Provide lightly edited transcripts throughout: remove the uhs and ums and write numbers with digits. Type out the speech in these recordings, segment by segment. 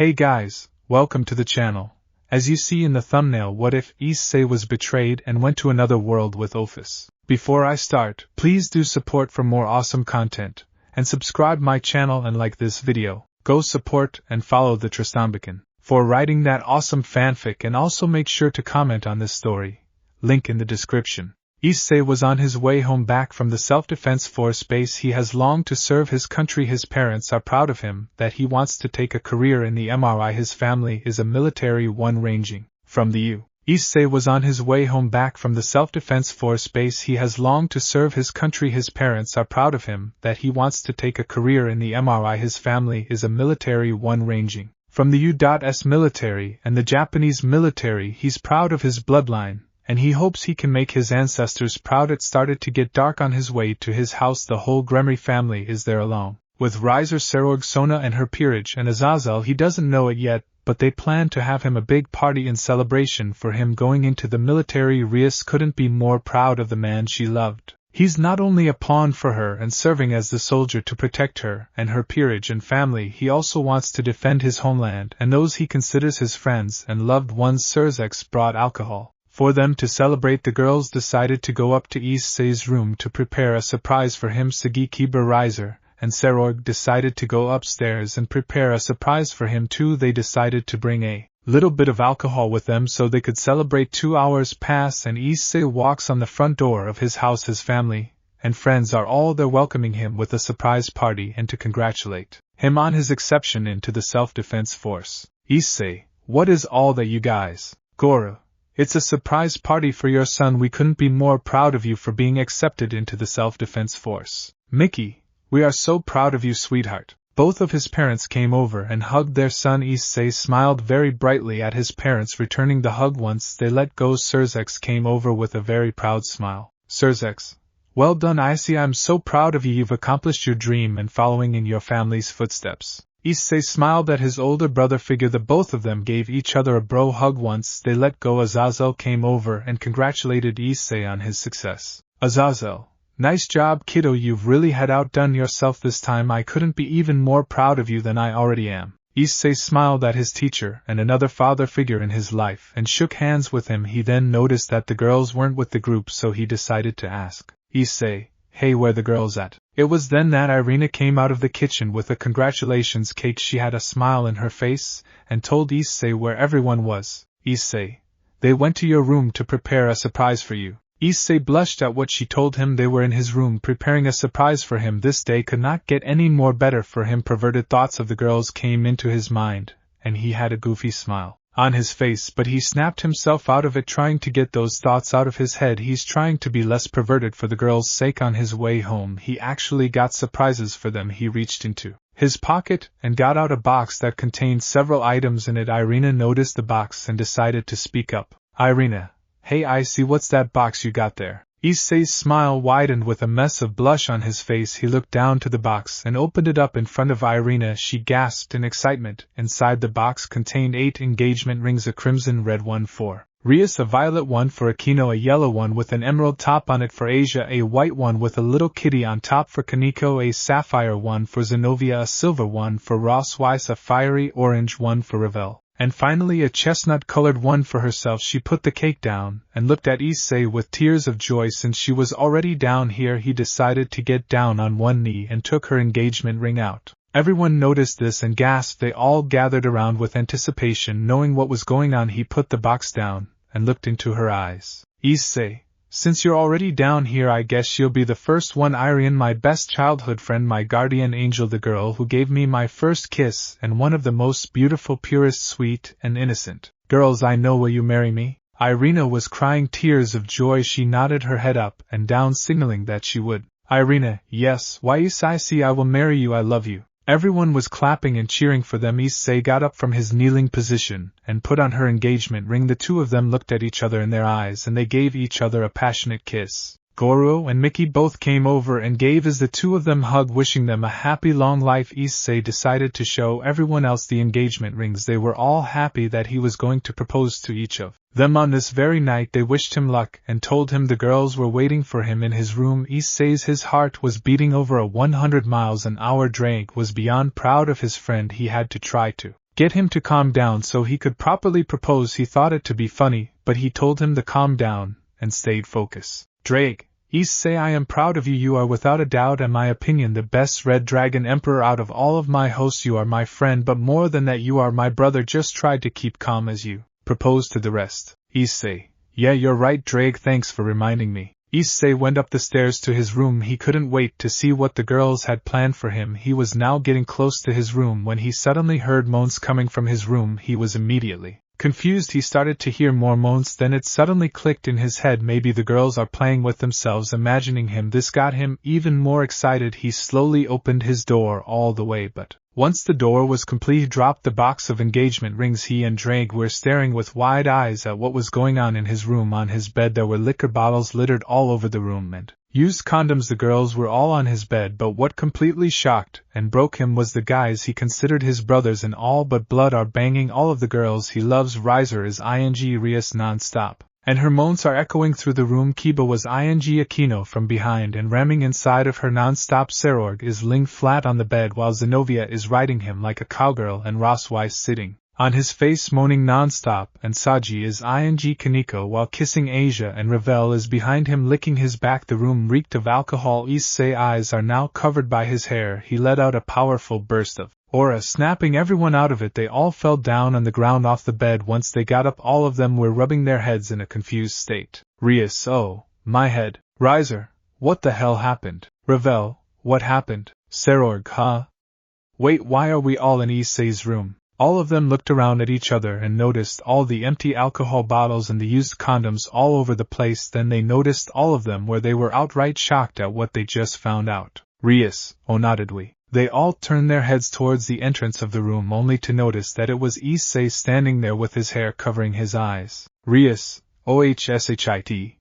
Hey guys, welcome to the channel. As you see in the thumbnail, what if Issei was betrayed and went to another world with Ophis? Before I start, please do support for more awesome content, and subscribe my channel and like this video. Go support and follow the Triston Bacon for writing that awesome fanfic, and also make sure to comment on this story. Link in the description. Issei was on his way home back from the self-defense force base. He has longed to serve his country. His parents are proud of him, that he wants to take a career in the MRI. His family is a military one ranging from the U. Issei was on his way home back from the self-defense force base. He has longed to serve his country. His parents are proud of him, that he wants to take a career in the MRI. His family is a military one ranging from the U.S. military and the Japanese military. He's proud of his bloodline, and he hopes he can make his ancestors proud. It started to get dark. On his way to his house, the whole Gremry family is there along with Riser Serorg, Sona and her peerage, and Azazel. He doesn't know it yet, but they plan to have him a big party in celebration for him going into the military. Rias couldn't be more proud of the man she loved. He's not only a pawn for her and serving as the soldier to protect her and her peerage and family, he also wants to defend his homeland and those he considers his friends and loved ones. Surzex brought alcohol for them to celebrate. The girls decided to go up to Issei's room to prepare a surprise for him. Sagikiba, Riser, and Serorg decided to go upstairs and prepare a surprise for him too. They decided to bring a little bit of alcohol with them so they could celebrate. 2 hours pass and Issei walks on the front door of his house. His family and friends are all there welcoming him with a surprise party and to congratulate him on his exception into the self-defense force. Issei, what is all that, you guys? Goro, it's a surprise party for your son. We couldn't be more proud of you for being accepted into the self-defense force. Mickey, we are so proud of you, sweetheart. Both of his parents came over and hugged their son. Issei smiled very brightly at his parents, returning the hug. Once they let go, Surzex came over with a very proud smile. Surzex, well done, Issei. I'm so proud of you. You've accomplished your dream and following in your family's footsteps. Issei smiled at his older brother figure. The both of them gave each other a bro hug. Once they let go, Azazel came over and congratulated Issei on his success. Azazel, nice job, kiddo. You've really had outdone yourself this time. I couldn't be even more proud of you than I already am. Issei smiled at his teacher and another father figure in his life and shook hands with him. He then noticed that the girls weren't with the group, so he decided to ask Issei, hey, where the girls at? It was then that Irina came out of the kitchen with a congratulations cake. She had a smile in her face and told Issei where everyone was. Issei, they went to your room to prepare a surprise for you. Issei blushed at what she told him. They were in his room preparing a surprise for him. This day could not get any more better for him. Perverted thoughts of the girls came into his mind, and he had a goofy smile on his face, but he snapped himself out of it, trying to get those thoughts out of his head. He's trying to be less perverted for the girls' sake. On his way home, he actually got surprises for them. He reached into his pocket and got out a box that contained several items in it. Irina noticed the box and decided to speak up. Irina, hey Issei, what's that box you got there? Issei's smile widened with a mess of blush on his face. He looked down to the box and opened it up in front of Irina. She gasped in excitement. Inside the box contained 8 engagement rings, a crimson red one for Rias, a violet one for Akino, a yellow one with an emerald top on it for Asia, a white one with a little kitty on top for Kaneko, a sapphire one for Zenobia, a silver one for Ross Weiss, a fiery orange one for Ravel, and finally a chestnut-colored one for herself. She put the cake down and looked at Issei with tears of joy. Since she was already down here, he decided to get down on one knee and took her engagement ring out. Everyone noticed this and gasped. They all gathered around with anticipation, knowing what was going on. He put the box down and looked into her eyes. Issei, since you're already down here, I guess you'll be the first one. Irene, my best childhood friend, my guardian angel, the girl who gave me my first kiss, and one of the most beautiful, purest, sweet, and innocent girls I know. Will you marry me? Irina was crying tears of joy. She nodded her head up and down, signaling that she would. Irina, yes, why Issei, I will marry you. I love you. Everyone was clapping and cheering for them. Issei got up from his kneeling position and put on her engagement ring. The two of them looked at each other in their eyes and they gave each other a passionate kiss. Goro and Mickey both came over and gave as the two of them hugged, wishing them a happy long life. Issei decided to show everyone else the engagement rings. They were all happy that he was going to propose to each of them on this very night. They wished him luck and told him the girls were waiting for him in his room. Issei's his heart was beating over a 100 miles an hour. Drake was beyond proud of his friend. He had to try to get him to calm down so he could properly propose. He thought it to be funny, but he told him to calm down, and stayed focused. Drake, Issei, I am proud of you. You are without a doubt, in my opinion, the best Red Dragon Emperor out of all of my hosts. You are my friend, but more than that, you are my brother. Just try to keep calm as you propose to the rest. Issei, yeah, you're right, Drake, thanks for reminding me. Issei went up the stairs to his room. He couldn't wait to see what the girls had planned for him. He was now getting close to his room when he suddenly heard moans coming from his room. He was immediately confused. He started to hear more moans, then it suddenly clicked in his head. Maybe the girls are playing with themselves, imagining him. This got him even more excited. He slowly opened his door all the way, but once the door was complete, he dropped the box of engagement rings. He and Drake were staring with wide eyes at what was going on in his room. On his bed there were liquor bottles littered all over the room and used condoms. The girls were all on his bed, but what completely shocked and broke him was the guys he considered his brothers and all but blood are banging all of the girls he loves. Riser is ing Rias non-stop, and her moans are echoing through the room. Kiba was ing Aquino from behind and ramming inside of her non-stop. Serorg is laying flat on the bed while Zenobia is riding him like a cowgirl, and Rossweiss sitting on his face moaning non-stop, and Saji is ing Kaneko while kissing Asia, and Ravel is behind him licking his back. The room reeked of alcohol. Issei's eyes are now covered by his hair. He let out a powerful burst of aura, snapping everyone out of it. They all fell down on the ground off the bed. Once they got up, all of them were rubbing their heads in a confused state. Rias, oh, my head. Riser, what the hell happened? Ravel, what happened? Serorg, huh? Wait, why are we all in Issei's room? All of them looked around at each other and noticed all the empty alcohol bottles and the used condoms all over the place. Then they noticed all of them where they were outright shocked at what they just found out. Rias, oh, not did we? They all turned their heads towards the entrance of the room only to notice that it was Issei standing there with his hair covering his eyes. Rias, ohshit.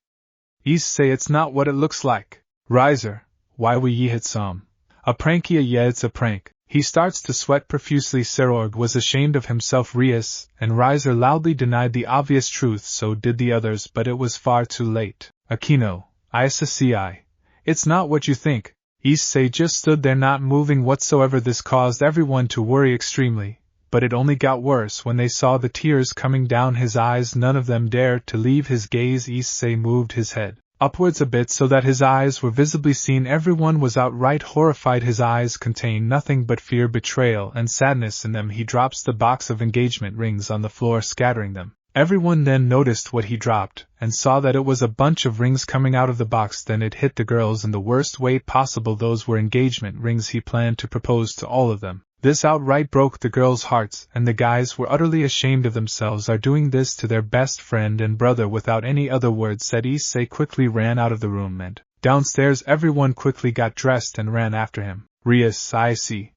Issei, it's not what it looks like. Riser, why we ye hit some? A prankia, yeah, it's a prank. He starts to sweat profusely. Serorg was ashamed of himself. Rias and Riser loudly denied the obvious truth, so did the others, but it was far too late. Aquino, Issei, it's not what you think. Issei just stood there not moving whatsoever. This caused everyone to worry extremely, but it only got worse when they saw the tears coming down his eyes. None of them dared to leave his gaze. Issei moved his head upwards a bit so that his eyes were visibly seen. Everyone was outright horrified. His eyes contained nothing but fear, betrayal, and sadness in them. He drops the box of engagement rings on the floor, scattering them. Everyone then noticed what he dropped, and saw that it was a bunch of rings coming out of the box. Then it hit the girls in the worst way possible. Those were engagement rings. He planned to propose to all of them. This outright broke the girls' hearts, and the guys were utterly ashamed of themselves. Are doing this to their best friend and brother. Without any other words said, Issei quickly ran out of the room, and downstairs everyone quickly got dressed and ran after him. Rias, I see.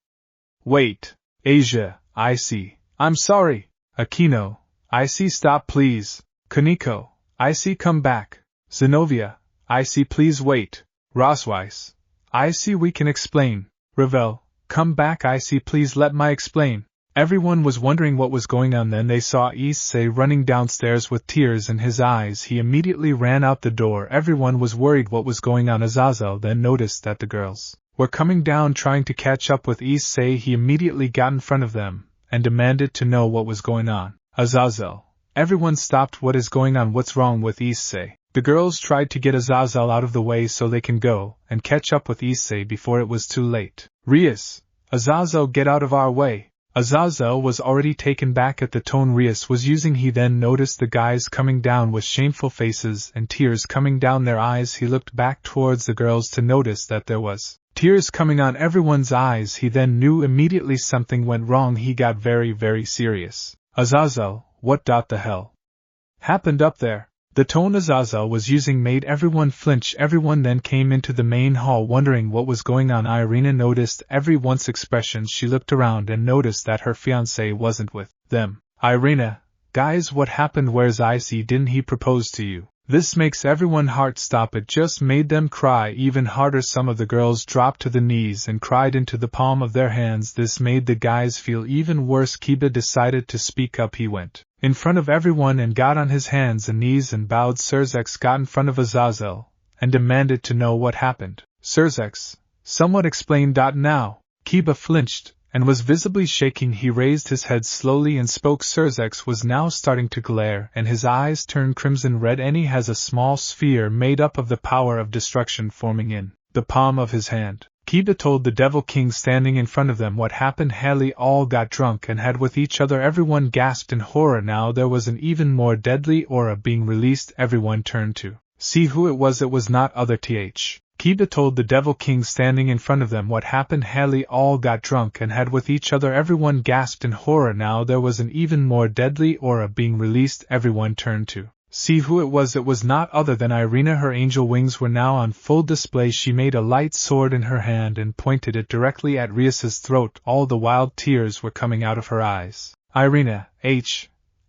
Wait. Asia, I see. I'm sorry. Aquino, I see, stop please. Kaneko, I see, come back. Zenobia, I see, please wait. Rossweiss, I see, we can explain. Ravel, come back, I see, please let my explain. Everyone was wondering what was going on. Then they saw Issei running downstairs with tears in his eyes. He immediately ran out the door. Everyone was worried what was going on. Azazel then noticed that the girls were coming down trying to catch up with Issei. He immediately got in front of them and demanded to know what was going on. Azazel, everyone stopped. What is going on? What's wrong with Issei? The girls tried to get Azazel out of the way so they can go and catch up with Issei before it was too late. Rias, Azazel, get out of our way. Azazel was already taken back at the tone Rias was using. He then noticed the guys coming down with shameful faces and tears coming down their eyes. He looked back towards the girls to notice that there was tears coming on everyone's eyes. He then knew immediately something went wrong. He got very, very serious. Azazel, what the hell happened up there? The tone Azazel was using made everyone flinch. Everyone then came into the main hall wondering what was going on. Irina noticed everyone's expressions. She looked around and noticed that her fiancé wasn't with them. Irina, guys, what happened? Where's Issei? Didn't he propose to you? This makes everyone heart stop. It just made them cry even harder. Some of the girls dropped to the knees and cried into the palm of their hands. This made the guys feel even worse. Kiba decided to speak up. He went in front of everyone and got on his hands and knees and bowed. Serzex got in front of Azazel and demanded to know what happened. Serzex, someone explain. Now, Kiba flinched and was visibly shaking. He raised his head slowly and spoke. Surzex was now starting to glare, and his eyes turned crimson red. Eni has a small sphere made up of the power of destruction forming in the palm of his hand. Kiba told the Devil King standing in front of them what happened. Haley all got drunk and had with each other. Everyone gasped in horror. Now there was an even more deadly aura being released. Everyone turned to see who it was. It was not other th. Kiba told the Devil King standing in front of them what happened. Haley all got drunk and had with each other. Everyone gasped in horror. Now there was an even more deadly aura being released. Everyone turned to see who it was. It was not other than Irina. Her angel wings were now on full display. She made a light sword in her hand and pointed it directly at Rias's throat. All the wild tears were coming out of her eyes. Irina,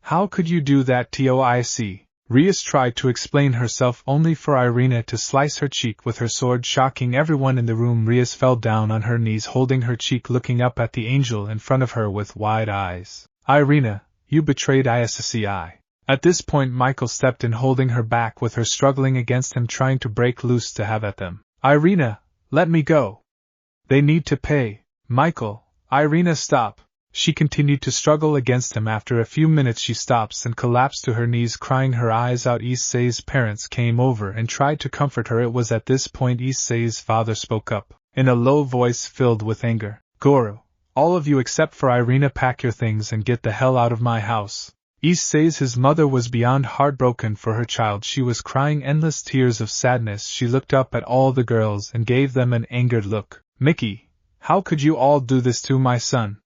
how could you do that? Toic. Rias tried to explain herself, only for Irina to slice her cheek with her sword, shocking everyone in the room. Rias fell down on her knees, holding her cheek, looking up at the angel in front of her with wide eyes. Irina, you betrayed Issei. At this point Michael stepped in, holding her back with her struggling against him, trying to break loose to have at them. Irina, let me go. They need to pay. Michael, Irina, stop. She continued to struggle against him. After a few minutes she stops and collapsed to her knees, crying her eyes out. Issei's parents came over and tried to comfort her. It was at this point Issei's father spoke up, in a low voice filled with anger. Goro, all of you except for Irina, pack your things and get the hell out of my house. His mother was beyond heartbroken for her child. She was crying endless tears of sadness. She looked up at all the girls and gave them an angered look. Mickey, how could you all do this to my son?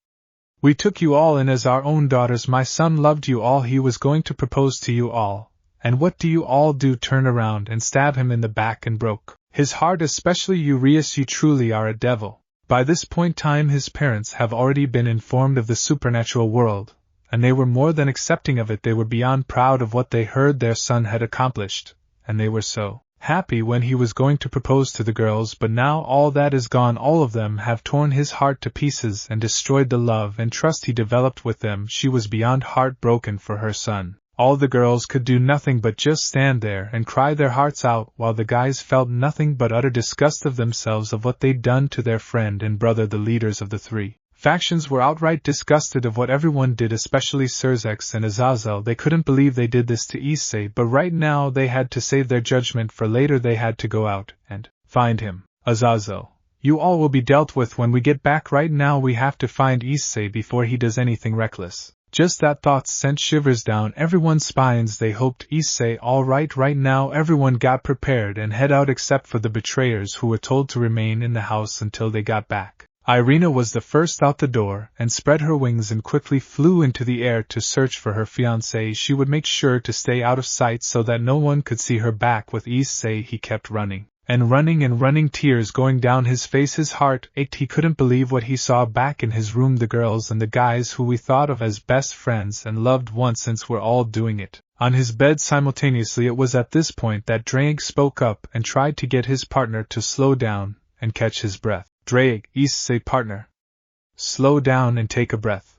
We took you all in as our own daughters. My son loved you all. He was going to propose to you all. And what do you all do? Turn around and stab him in the back and broke his heart, especially you, Rias. You truly are a devil. By this point time his parents have already been informed of the supernatural world, and they were more than accepting of it. They were beyond proud of what they heard their son had accomplished, and they were so happy when he was going to propose to the girls. But now all that is gone. All of them have torn his heart to pieces and destroyed the love and trust he developed with them. She was beyond heartbroken for her son. All the girls could do nothing but just stand there and cry their hearts out, while the guys felt nothing but utter disgust of themselves, of what they'd done to their friend and brother. The leaders of the three factions were outright disgusted of what everyone did, especially Surzex and Azazel. They couldn't believe they did this to Issei, but right now they had to save their judgment for later. They had to go out and find him. Azazel, you all will be dealt with when we get back. Right now we have to find Issei before he does anything reckless. Just that thought sent shivers down everyone's spines. They hoped Issei all right. Right now everyone got prepared and head out except for the betrayers, who were told to remain in the house until they got back. Irina was the first out the door and spread her wings and quickly flew into the air to search for her fiancé. She would make sure to stay out of sight so that no one could see her. Back with Issei, he kept running and running and running, tears going down his face. His heart ached. He couldn't believe what he saw back in his room. The girls and the guys who we thought of as best friends and loved once since were all doing it on his bed simultaneously. It was at this point that Drake spoke up and tried to get his partner to slow down and catch his breath. Drake, Issei, partner. Slow down and take a breath.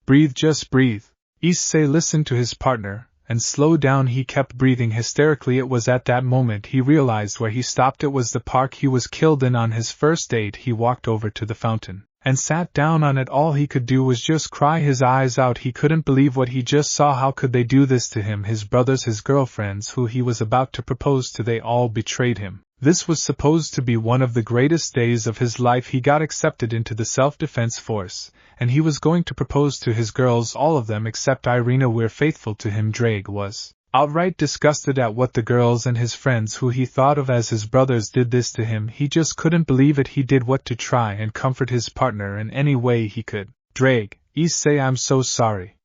Breathe, just breathe. Issei listened to his partner and slowed down. He kept breathing hysterically. It was at that moment he realized where he stopped. It was the park he was killed in on his first date. He walked over to the fountain and sat down on it. All he could do was just cry his eyes out. He couldn't believe what he just saw. How could they do this to him? His brothers, his girlfriends who he was about to propose to, they all betrayed him. This was supposed to be one of the greatest days of his life. He got accepted into the self-defense force, and he was going to propose to his girls, all of them except Irina were faithful to him. Drake was outright disgusted at what the girls and his friends who he thought of as his brothers did this to him. He just couldn't believe it. He did what to try and comfort his partner in any way he could. Drake, Issei, I'm so sorry.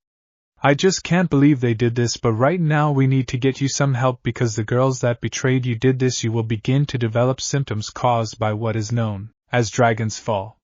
I just can't believe they did this, but right now we need to get you some help because the girls that betrayed you did this. You will begin to develop symptoms caused by what is known as dragon's fall.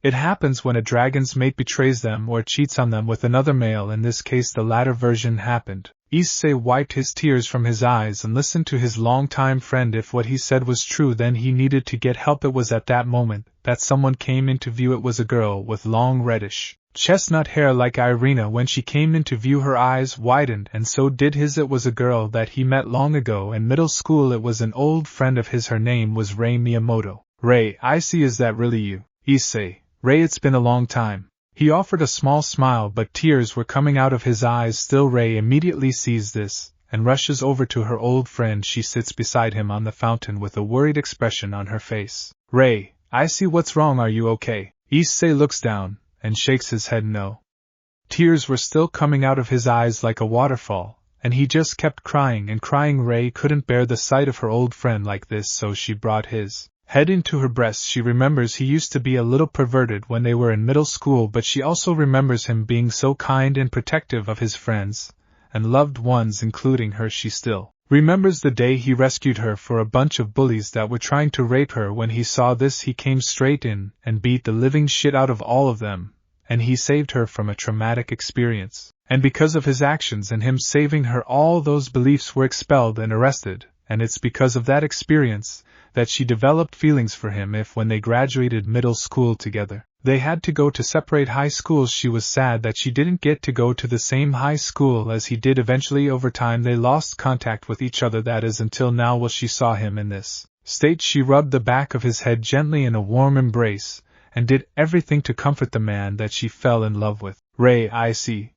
It happens when a dragon's mate betrays them or cheats on them with another male. In this case the latter version happened. Issei wiped his tears from his eyes and listened to his longtime friend. If what he said was true, then he needed to get help. It was at that moment that someone came into view. It was a girl with long reddish chestnut hair like Irina. When she came into view her eyes widened, and so did his. It was a girl that he met long ago in middle school. It was an old friend of his. Her name was Rei Miyamoto. Rei, I see, is that really you? Issei, Ray, it's been a long time. He offered a small smile, but tears were coming out of his eyes still. Ray immediately sees this, and rushes over to her old friend. She sits beside him on the fountain with a worried expression on her face. Ray, I see what's wrong. Are you okay? Issei looks down, and shakes his head no. Tears were still coming out of his eyes like a waterfall, and he just kept crying and crying. Ray couldn't bear the sight of her old friend like this, so she brought his head into her breast. She remembers he used to be a little perverted when they were in middle school, but she also remembers him being so kind and protective of his friends and loved ones, including her. She still remembers the day he rescued her for a bunch of bullies that were trying to rape her. When he saw this, he came straight in and beat the living shit out of all of them, and he saved her from a traumatic experience. And because of his actions and him saving her, all those beliefs were expelled and arrested, and it's because of that experience that she developed feelings for him. If when they graduated middle school together, they had to go to separate high schools, she was sad that she didn't get to go to the same high school as he did. Eventually, over time, they lost contact with each other, that is, until now. While she saw him in this state, she rubbed the back of his head gently in a warm embrace, and did everything to comfort the man that she fell in love with. Ray, I see.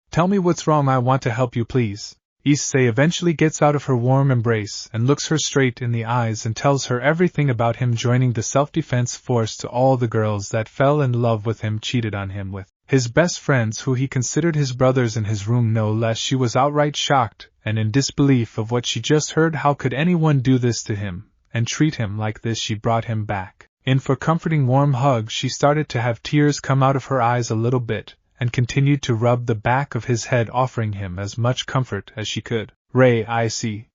Tell me what's wrong. I want to help you, please. Issei eventually gets out of her warm embrace and looks her straight in the eyes and tells her everything about him joining the self-defense force, to all the girls that fell in love with him, cheated on him with his best friends who he considered his brothers in his room no less. She was outright shocked and in disbelief of what she just heard. How could anyone do this to him and treat him like this? She brought him back in for comforting warm hug. She started to have tears come out of her eyes a little bit, and continued to rub the back of his head, offering him as much comfort as she could. Ray, I see.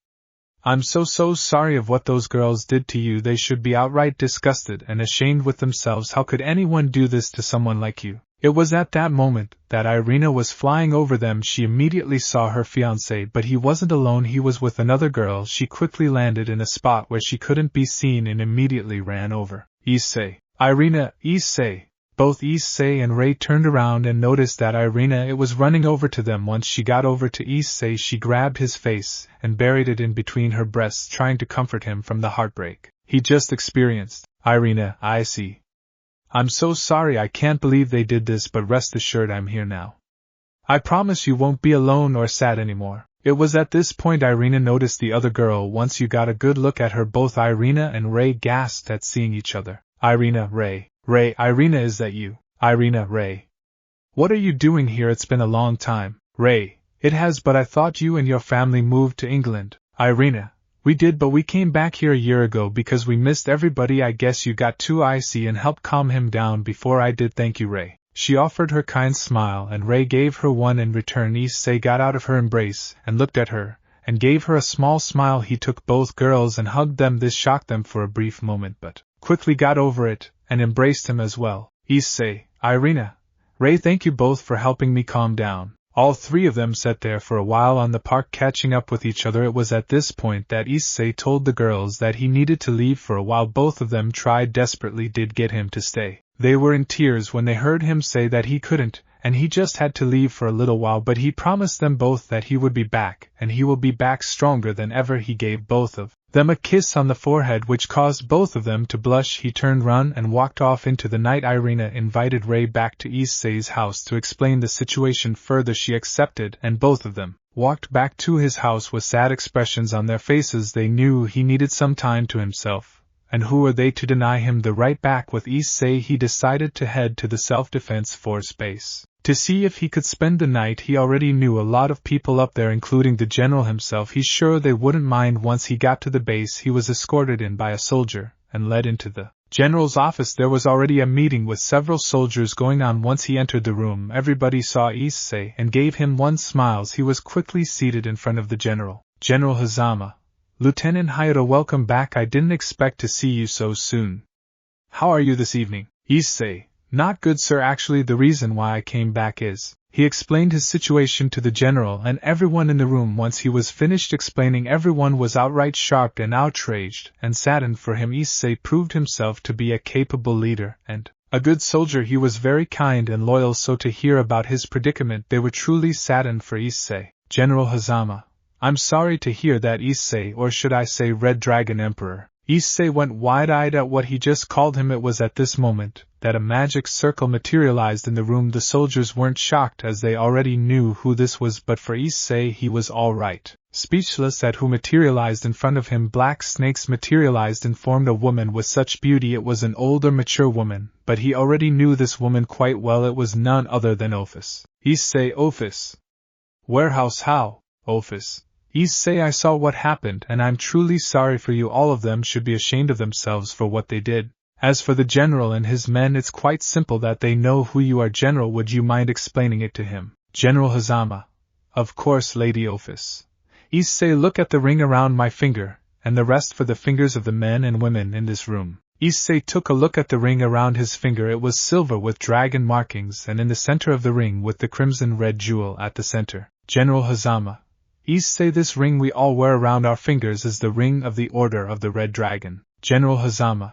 I'm so sorry of what those girls did to you. They should be outright disgusted and ashamed with themselves. How could anyone do this to someone like you? It was at that moment that Irina was flying over them. She immediately saw her fiancé, but he wasn't alone. He was with another girl. She quickly landed in a spot where she couldn't be seen and immediately ran over. Issei. Irina, Issei. Both Issei and Ray turned around and noticed that Irina was running over to them. Once she got over to Issei, she grabbed his face and buried it in between her breasts, trying to comfort him from the heartbreak he just experienced. Irina, I see. I'm so sorry. I can't believe they did this, but rest assured I'm here now. I promise you won't be alone or sad anymore. It was at this point Irina noticed the other girl. Once you got a good look at her, both Irina and Ray gasped at seeing each other. Irina, Ray. Ray, Irina, is that you? Irina, Ray. What are you doing here? It's been a long time. Ray, it has, but I thought you and your family moved to England. Irina, we did, but we came back here a year ago because we missed everybody. I guess you got too icy and helped calm him down before I did. Thank you, Ray. She offered her kind smile, and Ray gave her one in return. Issei got out of her embrace and looked at her, and gave her a small smile. He took both girls and hugged them. This shocked them for a brief moment, but quickly got over it and embraced him as well. Issei, Irina, Ray, thank you both for helping me calm down. All three of them sat there for a while on the park, catching up with each other. It was at this point that Issei told the girls that he needed to leave for a while. Both of them tried desperately to get him to stay. They were in tears when they heard him say that he couldn't, and he just had to leave for a little while, but he promised them both that he would be back, and he will be back stronger than ever. He gave both of them a kiss on the forehead, which caused both of them to blush. He turned around and walked off into the night. Irina invited Ray back to Issei's house to explain the situation further. She accepted, and both of them walked back to his house with sad expressions on their faces. They knew he needed some time to himself. And who were they to deny him the right? Back with Issei, he decided to head to the self-defense force base to see if he could spend the night. He already knew a lot of people up there, including the general himself. He's sure they wouldn't mind. Once he got to the base, he was escorted in by a soldier and led into the general's office. There was already a meeting with several soldiers going on. Once he entered the room, everybody saw Issei and gave him one smile. He was quickly seated in front of the general. General Hazama. Lieutenant Hayato, welcome back. I didn't expect to see you so soon. How are you this evening? Issei. Not good, sir. Actually, the reason why I came back is... He explained his situation to the general and everyone in the room. Once he was finished explaining, everyone was outright shocked and outraged and saddened for him. Issei proved himself to be a capable leader and a good soldier. He was very kind and loyal, so to hear about his predicament, they were truly saddened for Issei. General Hazama. I'm sorry to hear that, Issei, or should I say Red Dragon Emperor. Issei went wide-eyed at what he just called him. It was at this moment that a magic circle materialized in the room. The soldiers weren't shocked as they already knew who this was, but for Issei he was all right. Speechless at who materialized in front of him, black snakes materialized and formed a woman with such beauty. It was an older, mature woman, but he already knew this woman quite well. It was none other than Ophis. Issei, Ophis. Warehouse, how? Ophis. Issei, I saw what happened, and I'm truly sorry for you. All of them should be ashamed of themselves for what they did. As for the general and his men, it's quite simple that they know who you are. General, would you mind explaining it to him? General Hazama. Of course, Lady Ophis. Issei, look at the ring around my finger, and the rest for the fingers of the men and women in this room. Issei took a look at the ring around his finger. It was silver with dragon markings, and in the center of the ring with the crimson red jewel at the center. General Hazama. Issei, this ring we all wear around our fingers is the ring of the Order of the Red Dragon. General Hazama.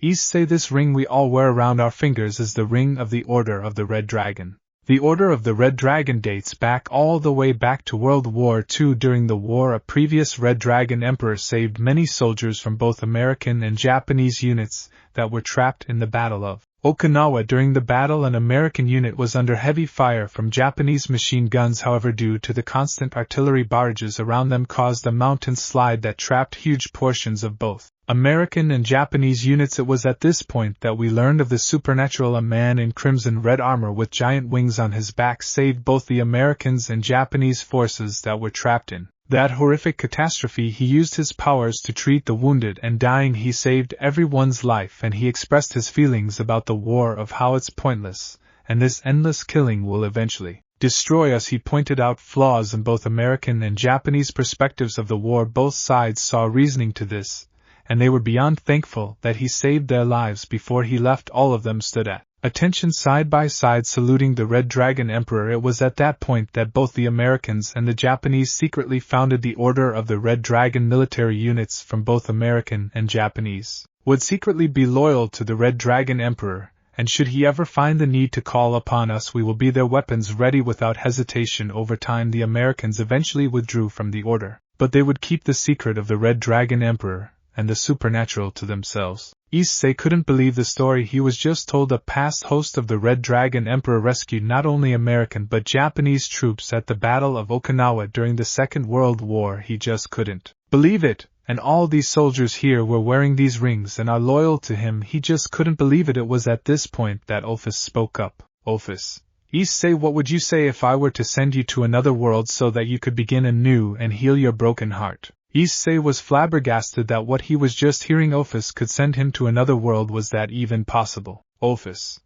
Issei, this ring we all wear around our fingers is the ring of the Order of the Red Dragon. The Order of the Red Dragon dates back all the way back to World War II. During the war, a previous Red Dragon Emperor saved many soldiers from both American and Japanese units that were trapped in the Battle of Okinawa. During the battle, an American unit was under heavy fire from Japanese machine guns. However, due to the constant artillery barrages around them caused a mountain slide that trapped huge portions of both American and Japanese units. It was at this point that we learned of the supernatural. A man in crimson red armor with giant wings on his back saved both the Americans and Japanese forces that were trapped in that horrific catastrophe. He used his powers to treat the wounded and dying. He saved everyone's life, and he expressed his feelings about the war, of how it's pointless, and this endless killing will eventually destroy us. He pointed out flaws in both American and Japanese perspectives of the war. Both sides saw reasoning to this, and they were beyond thankful that he saved their lives before he left. All of them stood at attention side by side saluting the Red Dragon Emperor. It was at that point that both the Americans and the Japanese secretly founded the Order of the Red Dragon. Military units from both American and Japanese would secretly be loyal to the Red Dragon Emperor, and should he ever find the need to call upon us, we will be their weapons ready without hesitation. Over time, the Americans eventually withdrew from the order, but they would keep the secret of the Red Dragon Emperor and the supernatural to themselves. Issei couldn't believe the story he was just told. A past host of the Red Dragon Emperor rescued not only American but Japanese troops at the Battle of Okinawa during the Second World War. He just couldn't believe it, and all these soldiers here were wearing these rings and are loyal to him. He just couldn't believe it. It was at this point that Ophis spoke up. Ophis. Issei, what would you say if I were to send you to another world so that you could begin anew and heal your broken heart? Issei was flabbergasted that what he was just hearing. Ophis could send him to another world. Was that even possible? Ophis.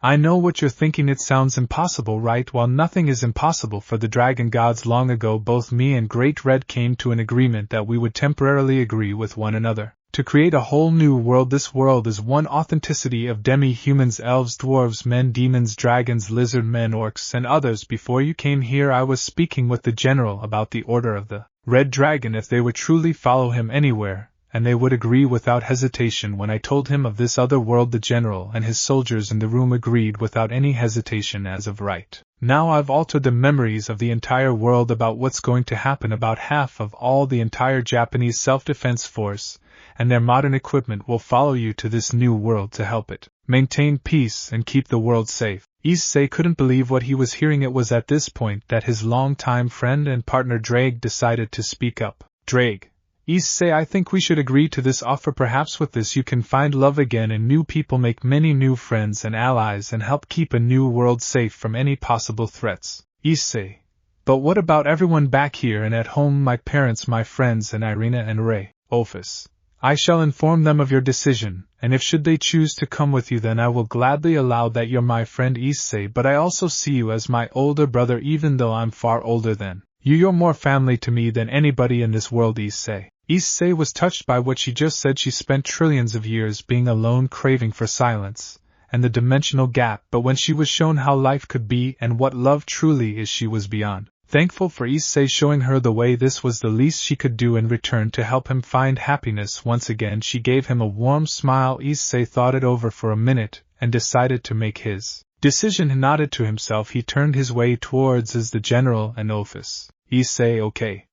I know what you're thinking. It sounds impossible, right? Well, nothing is impossible for the dragon gods. Long ago, both me and Great Red came to an agreement that we would temporarily agree with one another to create a whole new world. This world is one authenticity of demi-humans, elves, dwarves, men, demons, dragons, lizard men, orcs, and others. Before you came here, I was speaking with the general about the Order of the Red Dragon. If they would truly follow him anywhere, and they would agree without hesitation. When I told him of this other world, the general and his soldiers in the room agreed without any hesitation. As of right now, I've altered the memories of the entire world about what's going to happen. About half of all the entire Japanese self-defense force and their modern equipment will follow you to this new world to help it maintain peace and keep the world safe. Issei couldn't believe what he was hearing. It was at this point that his longtime friend and partner Drake decided to speak up. Drake. Issei, I think we should agree to this offer. Perhaps with this you can find love again and new people, make many new friends and allies, and help keep a new world safe from any possible threats. Issei. But what about everyone back here and at home, my parents, my friends, and Irina and Ray? Ophis. I shall inform them of your decision, and if should they choose to come with you, then I will gladly allow that. You're my friend Issei, but I also see you as my older brother. Even though I'm far older than you, you're more family to me than anybody in this world. Issei. Issei was touched by what she just said. She spent trillions of years being alone, craving for silence and the dimensional gap, but when she was shown how life could be and what love truly is, she was beyond thankful for Issei showing her the way. This was the least she could do in return to help him find happiness. Once again she gave him a warm smile. Issei thought it over for a minute and decided to make his decision. He nodded to himself. He turned his way towards the general and Ophis. Issei, okay.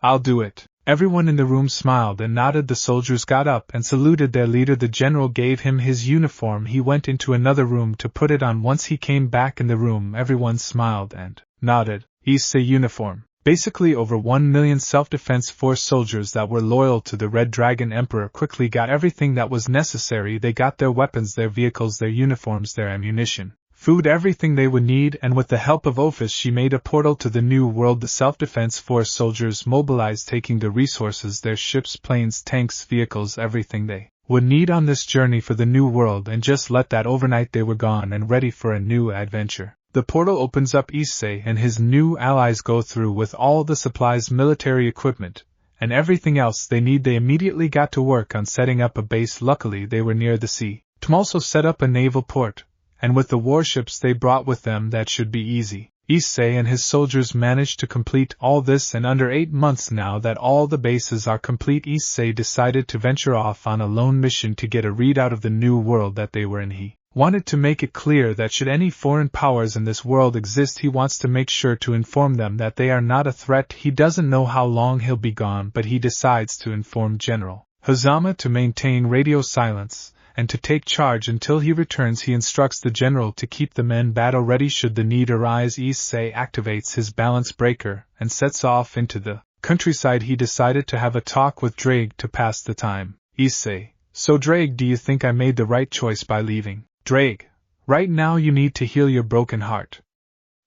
I'll do it. Everyone in the room smiled and nodded. The soldiers got up and saluted their leader. The general gave him his uniform. He went into another room to put it on. Once he came back in the room, everyone smiled and nodded. Issei uniform. Basically over 1 million self-defense force soldiers that were loyal to the Red Dragon Emperor quickly got everything that was necessary. They got their weapons, their vehicles, their uniforms, their ammunition, food, everything they would need, and with the help of Ophis she made a portal to the new world. The self-defense force soldiers mobilized, taking the resources, their ships, planes, tanks, vehicles, everything they would need on this journey for the new world, and just let that overnight they were gone and ready for a new adventure. The portal opens up. Issei and his new allies go through with all the supplies, military equipment, and everything else they need. They immediately got to work on setting up a base. Luckily they were near the sea. Tom also set up a naval port, and with the warships they brought with them that should be easy. Issei and his soldiers managed to complete all this, and under 8 months now that all the bases are complete, Issei decided to venture off on a lone mission to get a readout of the new world that they were in. He wanted to make it clear that should any foreign powers in this world exist, he wants to make sure to inform them that they are not a threat. He doesn't know how long he'll be gone, but he decides to inform General Hazama to maintain radio silence and to take charge until he returns. He instructs the general to keep the men battle ready should the need arise. Issei activates his balance breaker and sets off into the countryside. He decided to have a talk with Drake to pass the time. Issei: so Drake, do you think I made the right choice by leaving? Drake: right now you need to heal your broken heart.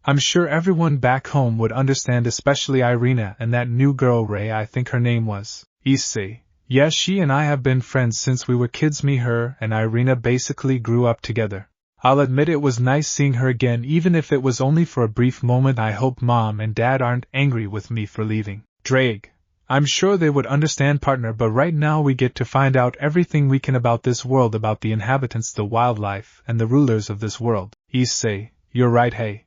I'm sure everyone back home would understand, especially Irina and that new girl Ray, I think her name was. Issei: yes, she and I have been friends since we were kids. Me, her, and Irina basically grew up together. I'll admit it was nice seeing her again, even if it was only for a brief moment. I hope Mom and Dad aren't angry with me for leaving. Drake: I'm sure they would understand, partner, but right now we get to find out everything we can about this world, about the inhabitants, the wildlife, and the rulers of this world. Issei: you're right. Hey,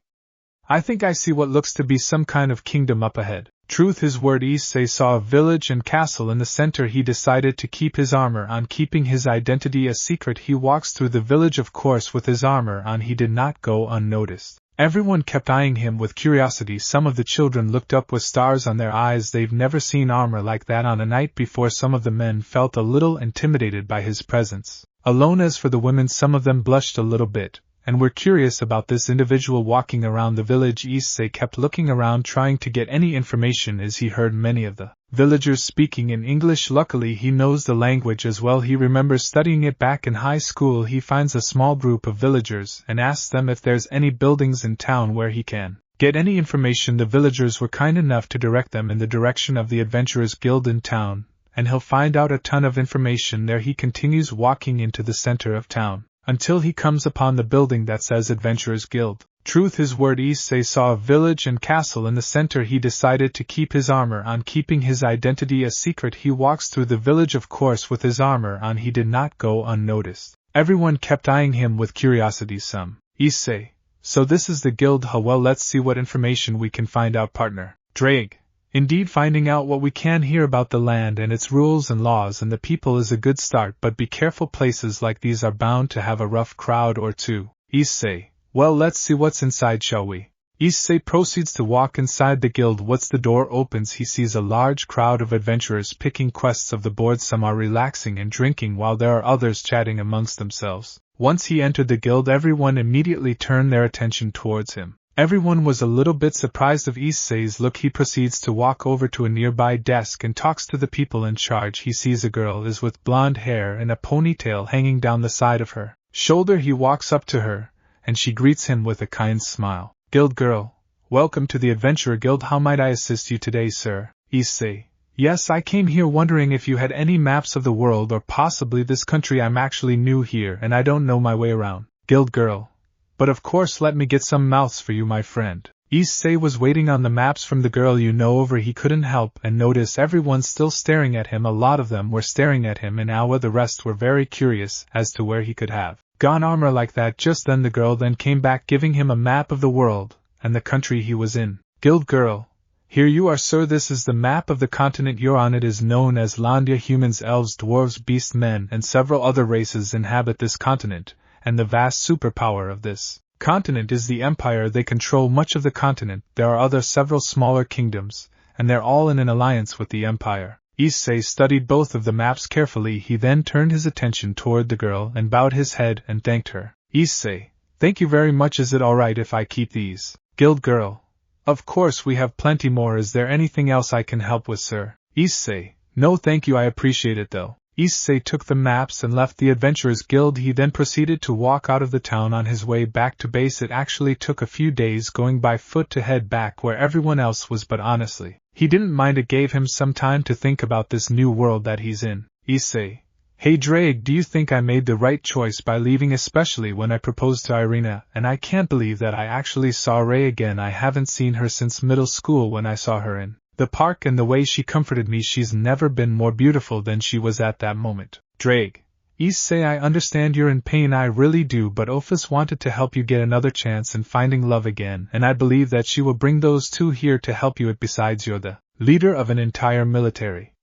I think I see what looks to be some kind of kingdom up ahead. Truth his word. Issei saw a village and castle in the center. He decided to keep his armor on, keeping his identity a secret. He walks through the village, of course, with his armor on. He did not go unnoticed. Everyone kept eyeing him with curiosity. Some of the children looked up with stars on their eyes. They've never seen armor like that on a night before. Some of the men felt a little intimidated by his presence. Alone, as for the women, some of them blushed a little bit, and were curious about this individual walking around the village. Issei kept looking around, trying to get any information, as he heard many of the villagers speaking in English. Luckily he knows the language as well. He remembers studying it back in high school. He finds a small group of villagers and asks them if there's any buildings in town where he can get any information. The villagers were kind enough to direct them in the direction of the Adventurers Guild in town, and he'll find out a ton of information there. He continues walking into the center of town until he comes upon the building that says Adventurers Guild. Truth his word. Issei saw a village and castle in the center. He decided to keep his armor on, keeping his identity a secret. He walks through the village, of course, with his armor on. He did not go unnoticed. Everyone kept eyeing him with curiosity. Some: Issei: so this is the guild, huh? Well, let's see what information we can find out, partner. Drake: indeed, finding out what we can here about the land and its rules and laws and the people is a good start, but be careful, places like these are bound to have a rough crowd or two. Issei: well, let's see what's inside, shall we? Issei proceeds to walk inside the guild. Once the door opens, he sees a large crowd of adventurers picking quests of the board. Some are relaxing and drinking, while there are others chatting amongst themselves. Once he entered the guild, everyone immediately turned their attention towards him. Everyone was a little bit surprised of Issei's look. He proceeds to walk over to a nearby desk and talks to the people in charge. He sees a girl is with blonde hair and a ponytail hanging down the side of her shoulder. He walks up to her, and she greets him with a kind smile. Guild girl: welcome to the Adventurer Guild. How might I assist you today, sir? Issei: yes, I came here wondering if you had any maps of the world or possibly this country. I'm actually new here and I don't know my way around. Guild girl: but of course, let me get some mouths for you, my friend. Issei was waiting on the maps from the girl. Over he couldn't help and notice everyone still staring at him. A lot of them were staring at him in awe. The rest were very curious as to where he could have gone armor like that. Just then the girl then came back, giving him a map of the world and the country he was in. Guild girl: here you are, sir. This is the map of the continent you're on. It is known as Landia. Humans, elves, dwarves, beast men, and several other races inhabit this continent, and the vast superpower of this continent is the Empire. They control much of the continent. There are several smaller kingdoms, and they're all in an alliance with the Empire. Issei studied both of the maps carefully. He then turned his attention toward the girl and bowed his head and thanked her. Issei, thank you very much. Is it alright if I keep these? Guild girl. Of course, we have plenty more. Is there anything else I can help with, sir? Issei, no thank you, I appreciate it though. Issei took the maps and left the Adventurers Guild. He then proceeded to walk out of the town on his way back to base. It actually took a few days going by foot to head back where everyone else was, but honestly, he didn't mind. It gave him some time to think about this new world that he's in. Issei, hey Drake, do you think I made the right choice by leaving, especially when I proposed to Irina? And I can't believe that I actually saw Ray again. I haven't seen her since middle school when I saw her in the park, and the way she comforted me, she's never been more beautiful than she was at that moment. Drake, Issei, I understand you're in pain, I really do, but Ophis wanted to help you get another chance in finding love again, and I believe that she will bring those two here to help you. Besides, you're the leader of an entire military.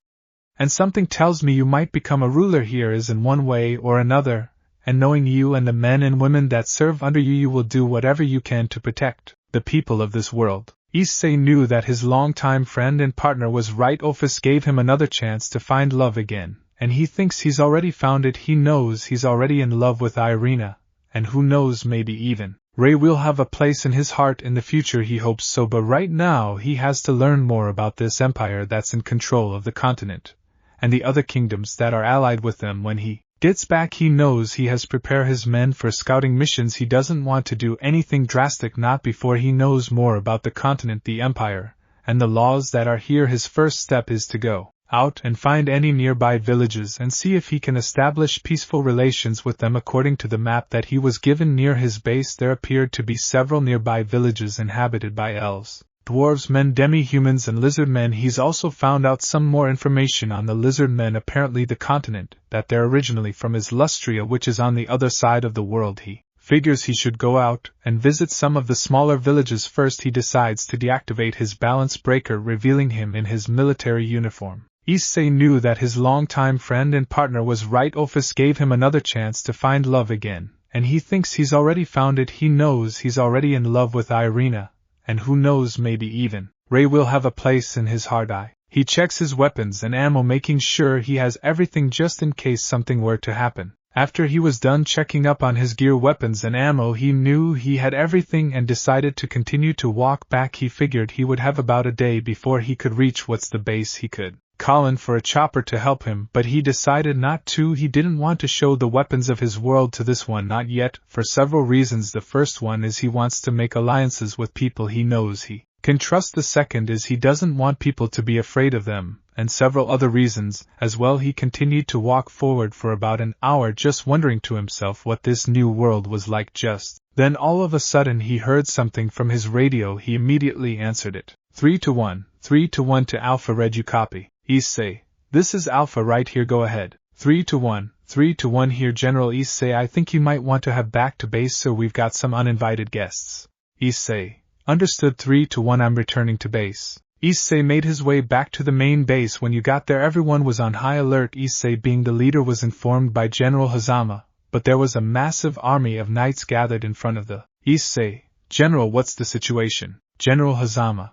And something tells me you might become a ruler here is in one way or another, and knowing you and the men and women that serve under you, you will do whatever you can to protect the people of this world. Issei knew that his longtime friend and partner was right. Ophis gave him another chance to find love again, and he thinks he's already found it. He knows he's already in love with Irina, and who knows, maybe even Ray will have a place in his heart in the future. He hopes so, but right now he has to learn more about this empire that's in control of the continent and the other kingdoms that are allied with them. When he gets back, he knows he has to prepare his men for scouting missions. He doesn't want to do anything drastic, not before he knows more about the continent, the empire, and the laws that are here. His first step is to go out and find any nearby villages and see if he can establish peaceful relations with them. According to the map that he was given near his base, there appeared to be several nearby villages inhabited by elves, dwarves, men, demi-humans, and lizard men. He's also found out some more information on the lizard men. Apparently the continent that they're originally from is Lustria, which is on the other side of the world. He figures he should go out and visit some of the smaller villages first. He decides to deactivate his balance breaker, revealing him in his military uniform. Issei knew that his longtime friend and partner was right. Ophis gave him another chance to find love again, and he thinks he's already found it. He knows he's already in love with Irina, and who knows, maybe even Ray will have a place in his heart. He checks his weapons and ammo, making sure he has everything just in case something were to happen. After he was done checking up on his gear, weapons, and ammo, he knew he had everything and decided to continue to walk back. He figured he would have about a day before he could reach what's the base. He could call in for a chopper to help him, but he decided not to. He didn't want to show the weapons of his world to this one, not yet, for several reasons. The first one is he wants to make alliances with people he knows he can trust. The second is he doesn't want people to be afraid of them, and several other reasons as well. He continued to walk forward for about an hour, just wondering to himself what this new world was like. Just then all of a sudden he heard something from his radio. He immediately answered it. 3-1, 3-1 to Alpha. Red, you copy? Issei, this is Alpha right here, go ahead. 3-1, 3-1 here, General Issei. I think you might want to have back to base, sir. We've got some uninvited guests. Issei, understood. 3-1, I'm returning to base. Issei made his way back to the main base. When you got there, everyone was on high alert. Issei, being the leader, was informed by General Hazama, but there was a massive army of knights gathered in front of the Issei. General, what's the situation? General Hazama,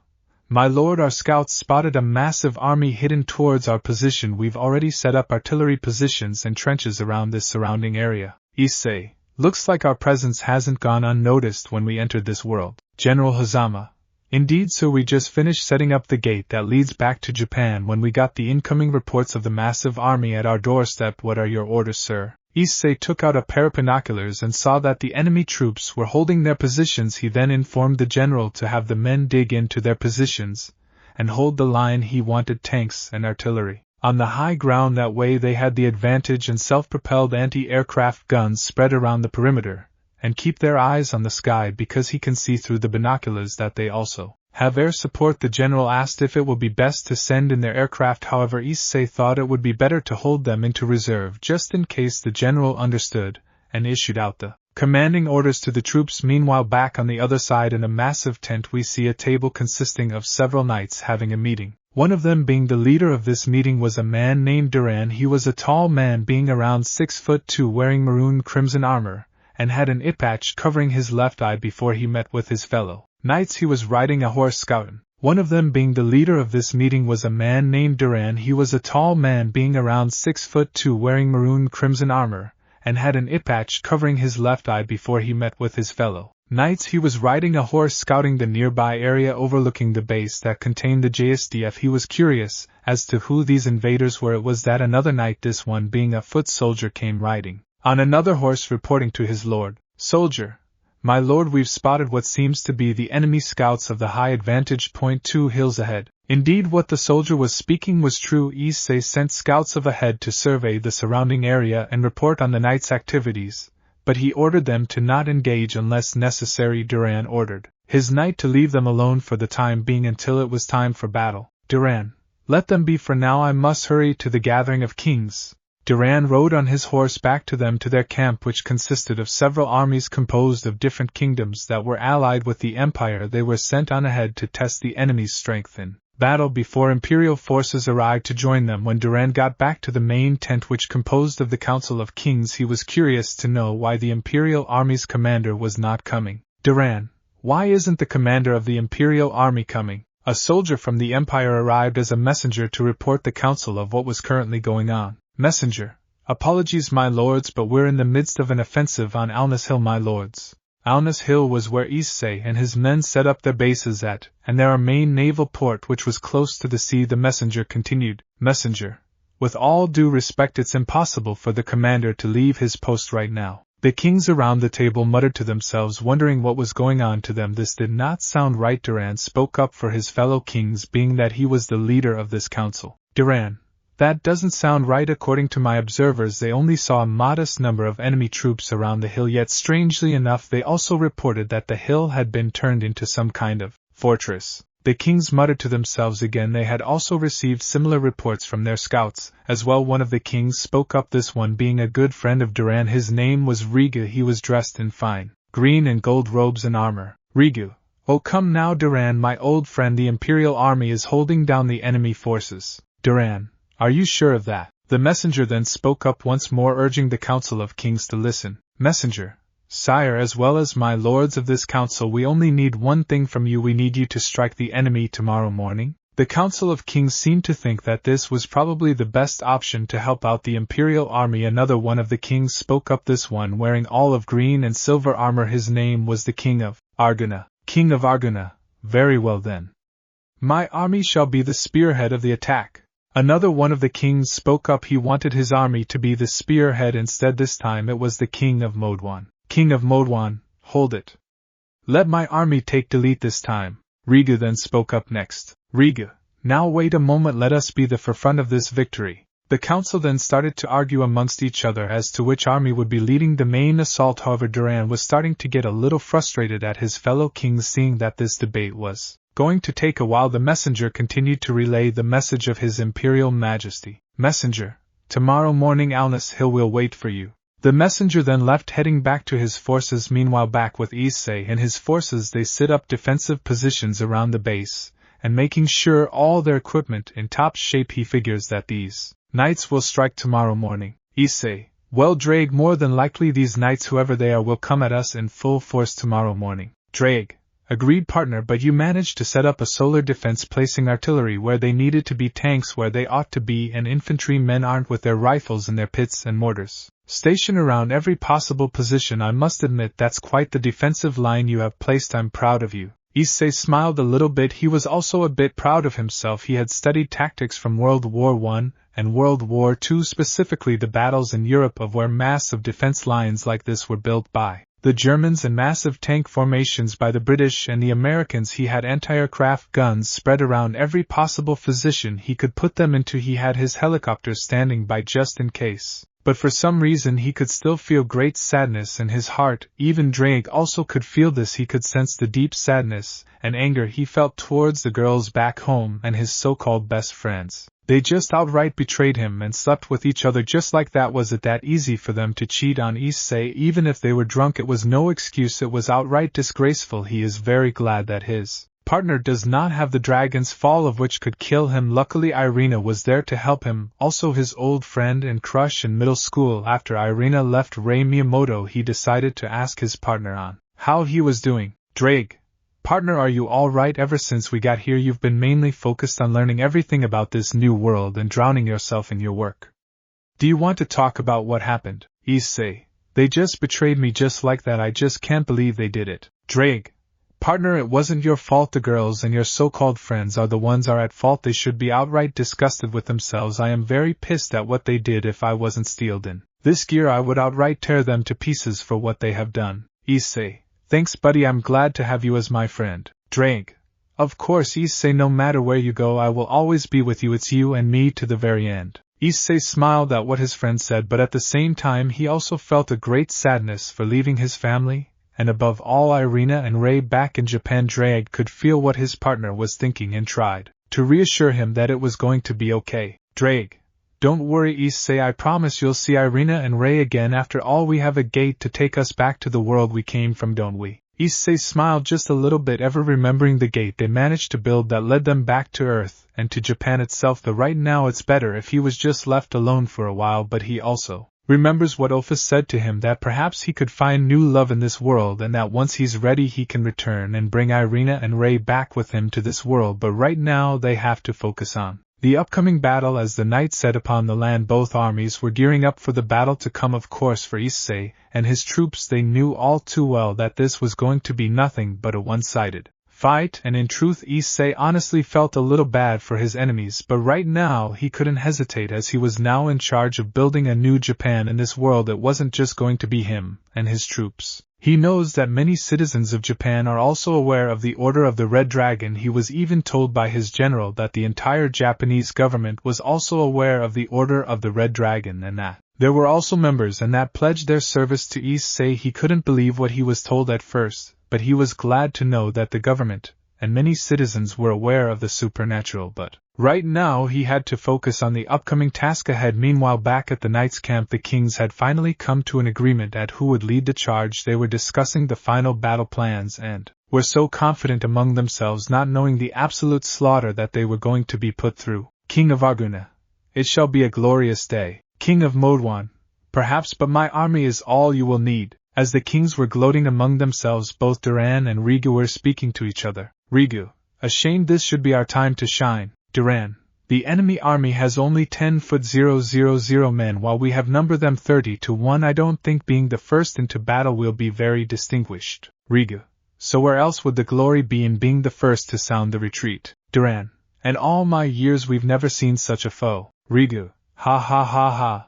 my lord, our scouts spotted a massive army hidden towards our position. We've already set up artillery positions and trenches around this surrounding area. Issei, looks like our presence hasn't gone unnoticed when we entered this world. General Hazama, indeed, sir. We just finished setting up the gate that leads back to Japan when we got the incoming reports of the massive army at our doorstep. What are your orders, sir? Issei took out a pair of binoculars and saw that the enemy troops were holding their positions. He then informed the general to have the men dig into their positions and hold the line. He wanted tanks and artillery on the high ground. That way they had the advantage, and self-propelled anti-aircraft guns spread around the perimeter and keep their eyes on the sky, because he can see through the binoculars that they also have air support. The general asked if it would be best to send in their aircraft. However, Issei thought it would be better to hold them into reserve just in case. The general understood and issued out the commanding orders to the troops. Meanwhile, back on the other side in a massive tent, we see a table consisting of several knights having a meeting. One of them, being the leader of this meeting, was a man named Duran. He was a tall man, being around 6'2", wearing maroon crimson armor, and had an eye patch covering his left eye. Before he met with his fellow knights, he was riding a horse scouting. One of them being the leader of this meeting was a man named Duran. He was a tall man, being around 6'2", wearing maroon crimson armor, and had an eye patch covering his left eye before he met with his fellow knights. He was riding a horse scouting the nearby area overlooking the base that contained the JSDF. He was curious as to who these invaders were. It was that another knight, this one being a foot soldier, came riding on another horse, reporting to his lord. "Soldier, my lord, we've spotted what seems to be the enemy scouts of the high advantage point 2 hills ahead." Indeed, what the soldier was speaking was true. Issei sent scouts of ahead to survey the surrounding area and report on the knight's activities, but he ordered them to not engage unless necessary. Duran ordered his knight to leave them alone for the time being until it was time for battle. "Duran, let them be for now. I must hurry to the gathering of kings." Duran rode on his horse back to them, to their camp, which consisted of several armies composed of different kingdoms that were allied with the Empire. They were sent on ahead to test the enemy's strength in battle before Imperial forces arrived to join them. When Duran got back to the main tent, which composed of the Council of Kings, he was curious to know why the Imperial Army's commander was not coming. "Duran, why isn't the commander of the Imperial Army coming?" A soldier from the Empire arrived as a messenger to report the council of what was currently going on. "Messenger, apologies, my lords, but we're in the midst of an offensive on Alnus Hill, my lords." Alnus Hill was where Issei and his men set up their bases at, and their main naval port, which was close to the sea. The messenger continued, "Messenger, with all due respect, it's impossible for the commander to leave his post right now." The kings around the table muttered to themselves, wondering what was going on. To them this did not sound right. Duran spoke up for his fellow kings, being that he was the leader of this council. "Duran, that doesn't sound right. According to my observers, they only saw a modest number of enemy troops around the hill, yet strangely enough they also reported that the hill had been turned into some kind of fortress." The kings muttered to themselves again. They had also received similar reports from their scouts as well. One of the kings spoke up, this one being a good friend of Duran. His name was Rigu. He was dressed in fine green and gold robes and armor. "Rigu, oh come now, Duran, my old friend, the Imperial Army is holding down the enemy forces." "Duran, are you sure of that?" The messenger then spoke up once more, urging the Council of Kings to listen. "Messenger, sire, as well as my lords of this council, we only need one thing from you. We need you to strike the enemy tomorrow morning." The Council of Kings seemed to think that this was probably the best option to help out the Imperial Army. Another one of the kings spoke up, this one wearing all of green and silver armor. His name was the King of Argona. "King of Argona, very well then. My army shall be the spearhead of the attack." Another one of the kings spoke up. He wanted his army to be the spearhead instead. This time it was the King of Modwan. "King of Modwan, hold it. Let my army take delete this time." Rigu then spoke up next. "Rigu, now wait a moment, let us be the forefront of this victory." The council then started to argue amongst each other as to which army would be leading the main assault. However, Duran was starting to get a little frustrated at his fellow kings, seeing that this debate was going to take a while. The messenger continued to relay the message of His Imperial Majesty. "Messenger, tomorrow morning Alnus Hill will wait for you." The messenger then left, heading back to his forces. Meanwhile, back with Issei and his forces, they set up defensive positions around the base, and making sure all their equipment in top shape. He figures that these knights will strike tomorrow morning. Issei, well, Drake, more than likely these knights, whoever they are, will come at us in full force tomorrow morning. Drake, agreed partner, but you managed to set up a solar defense, placing artillery where they needed to be, tanks where they ought to be, and infantry men armed with their rifles and their pits and mortars stationed around every possible position. I must admit that's quite the defensive line you have placed. I'm proud of you. Issei smiled a little bit. He was also a bit proud of himself. He had studied tactics from World War I and World War II, specifically the battles in Europe of where massive defense lines like this were built by the Germans and massive tank formations by the British and the Americans. He had anti-aircraft guns spread around every possible position he could put them into. He had his helicopters standing by just in case. But for some reason he could still feel great sadness in his heart. Even Drake also could feel this. He could sense the deep sadness and anger he felt towards the girls back home and his so-called best friends. They just outright betrayed him and slept with each other just like that. Was it that easy for them to cheat on Issei? Even if they were drunk, it was no excuse. It was outright disgraceful. He is very glad that his partner does not have the dragon's fall, of which could kill him. Luckily Irina was there to help him, also his old friend and crush in middle school. After Irina left Rei Miyamoto, he decided to ask his partner on how he was doing. Drake, Partner, are you all right? Ever since we got here you've been mainly focused on learning everything about this new world and drowning yourself in your work. Do you want to talk about what happened? Issei, they just betrayed me just like that. I just can't believe they did it. Drake, partner, it wasn't your fault. The girls and your so-called friends are the ones are at fault. They should be outright disgusted with themselves. I am very pissed at what they did. If I wasn't steeled in this gear I would outright tear them to pieces for what they have done. Issei, thanks buddy, I'm glad to have you as my friend. Drake, of course Issei, no matter where you go I will always be with you. It's you and me to the very end. Issei smiled at what his friend said, but at the same time he also felt a great sadness for leaving his family, and above all Irina and Ray back in Japan. Drake could feel what his partner was thinking and tried to reassure him that it was going to be okay. Drake, don't worry Issei, I promise you'll see Irina and Ray again. After all, we have a gate to take us back to the world we came from, don't we? Issei smiled just a little bit, ever remembering the gate they managed to build that led them back to Earth and to Japan itself. Though right now it's better if he was just left alone for a while, but he also remembers what Ophis said to him, that perhaps he could find new love in this world and that once he's ready he can return and bring Irina and Ray back with him to this world. But right now they have to focus on the upcoming battle. As the night set upon the land, both armies were gearing up for the battle to come. Of course, for Issei and his troops, they knew all too well that this was going to be nothing but a one-sided fight, and in truth Issei honestly felt a little bad for his enemies, but right now he couldn't hesitate as he was now in charge of building a new Japan in this world. It wasn't just going to be him and his troops. He knows that many citizens of Japan are also aware of the Order of the Red Dragon. He was even told by his general that the entire Japanese government was also aware of the Order of the Red Dragon and that there were also members and that pledged their service to Issei. He couldn't believe what he was told at first, but he was glad to know that the government and many citizens were aware of the supernatural. But right now he had to focus on the upcoming task ahead. Meanwhile, back at the Knight's camp, the kings had finally come to an agreement at who would lead the charge. They were discussing the final battle plans and were so confident among themselves, not knowing the absolute slaughter that they were going to be put through. King of Arguna, it shall be a glorious day. King of Modwan, perhaps, but my army is all you will need. As the kings were gloating among themselves, both Duran and Rigu were speaking to each other. Rigu, ashamed, this should be our time to shine. Duran, the enemy army has only 10,000 men while we have numbered them 30 to 1. I don't think being the first into battle will be very distinguished. Rigu, so where else would the glory be in being the first to sound the retreat? Duran, in all my years we've never seen such a foe. Rigu, ha ha ha ha.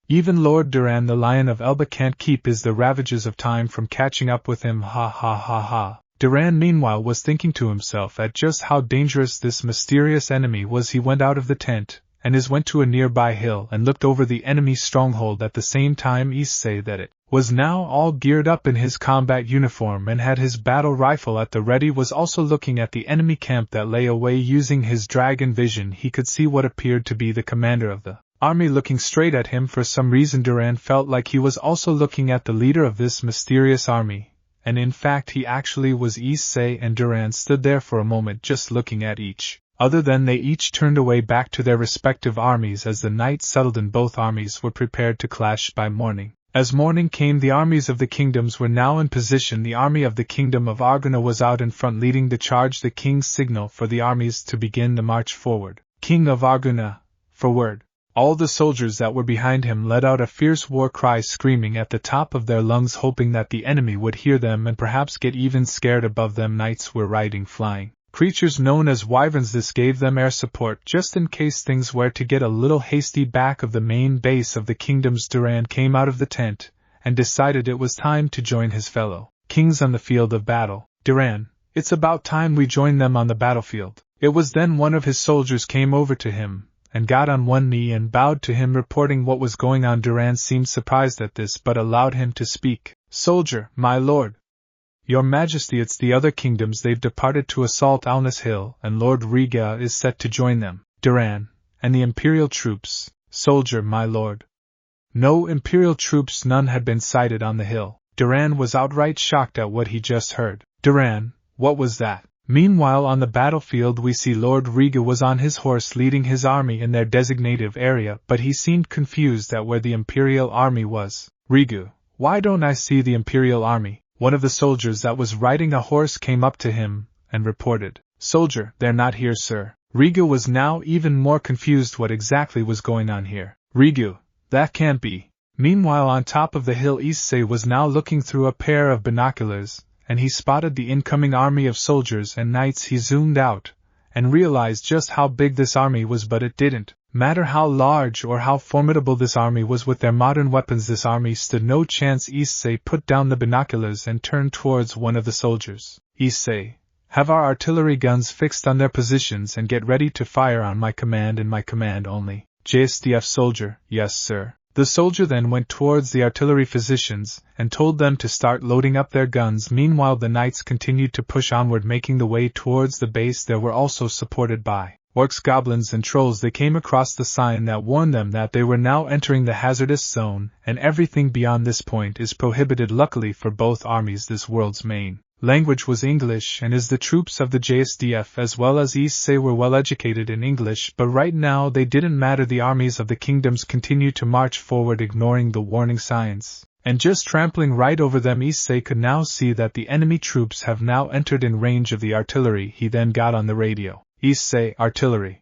Even Lord Duran, the Lion of Elba, can't keep the ravages of time from catching up with him, ha ha ha ha. Duran meanwhile was thinking to himself at just how dangerous this mysterious enemy was. He went out of the tent and went to a nearby hill and looked over the enemy stronghold. At the same time, Issei, that it was now all geared up in his combat uniform and had his battle rifle at the ready, was also looking at the enemy camp that lay away. Using his dragon vision, he could see what appeared to be the commander of the army looking straight at him. For some reason Duran felt like he was also looking at the leader of this mysterious army, and in fact he actually was. Issei and Duran stood there for a moment just looking at each other, then they each turned away back to their respective armies. As the night settled in, both armies were prepared to clash by morning. As morning came, the armies of the kingdoms were now in position. The army of the kingdom of Arguna was out in front leading the charge. The king's signal for the armies to begin the march forward. King of Arguna, forward. All the soldiers that were behind him let out a fierce war cry, screaming at the top of their lungs, hoping that the enemy would hear them and perhaps get even scared. Above them, knights were riding flying creatures known as wyverns. This gave them air support just in case things were to get a little hasty. Back of the main base of the kingdoms, Duran came out of the tent and decided it was time to join his fellow kings on the field of battle. Duran, it's about time we join them on the battlefield. It was then one of his soldiers came over to him and got on one knee and bowed to him, reporting what was going on. Duran seemed surprised at this but allowed him to speak. Soldier, my lord. Your Majesty, it's the other kingdoms. They've departed to assault Alnus Hill, and Lord Riga is set to join them. Duran, and the Imperial troops. Soldier, my lord. No Imperial troops, none had been sighted on the hill. Duran was outright shocked at what he just heard. Duran, what was that? Meanwhile, on the battlefield, we see Lord Riga was on his horse leading his army in their designated area, but he seemed confused at where the Imperial army was. Riga, why don't I see the Imperial army? One of the soldiers that was riding a horse came up to him, and reported, "Soldier, they're not here, sir." Rigu was now even more confused what exactly was going on here. "Rigu, that can't be." Meanwhile, on top of the hill, Issei was now looking through a pair of binoculars, and he spotted the incoming army of soldiers and knights. He zoomed out, and realized just how big this army was, but it didn't matter how large or how formidable this army was. With their modern weapons, this army stood no chance. Issei put down the binoculars and turned towards one of the soldiers. "Issei, have our artillery guns fixed on their positions and get ready to fire on my command and my command only." JSDF soldier, "Yes, sir." The soldier then went towards the artillery physicians and told them to start loading up their guns. Meanwhile, the knights continued to push onward, making the way towards the base. They were also supported by orcs, goblins, and trolls. They came across the sign that warned them that they were now entering the hazardous zone, and everything beyond this point is prohibited. Luckily for both armies, this world's main language was English, and as the troops of the JSDF as well as Issei were well educated in English, but right now they didn't matter. The armies of the kingdoms continued to march forward, ignoring the warning signs, and just trampling right over them. Issei could now see that the enemy troops have now entered in range of the artillery. He then got on the radio, "Issei, artillery,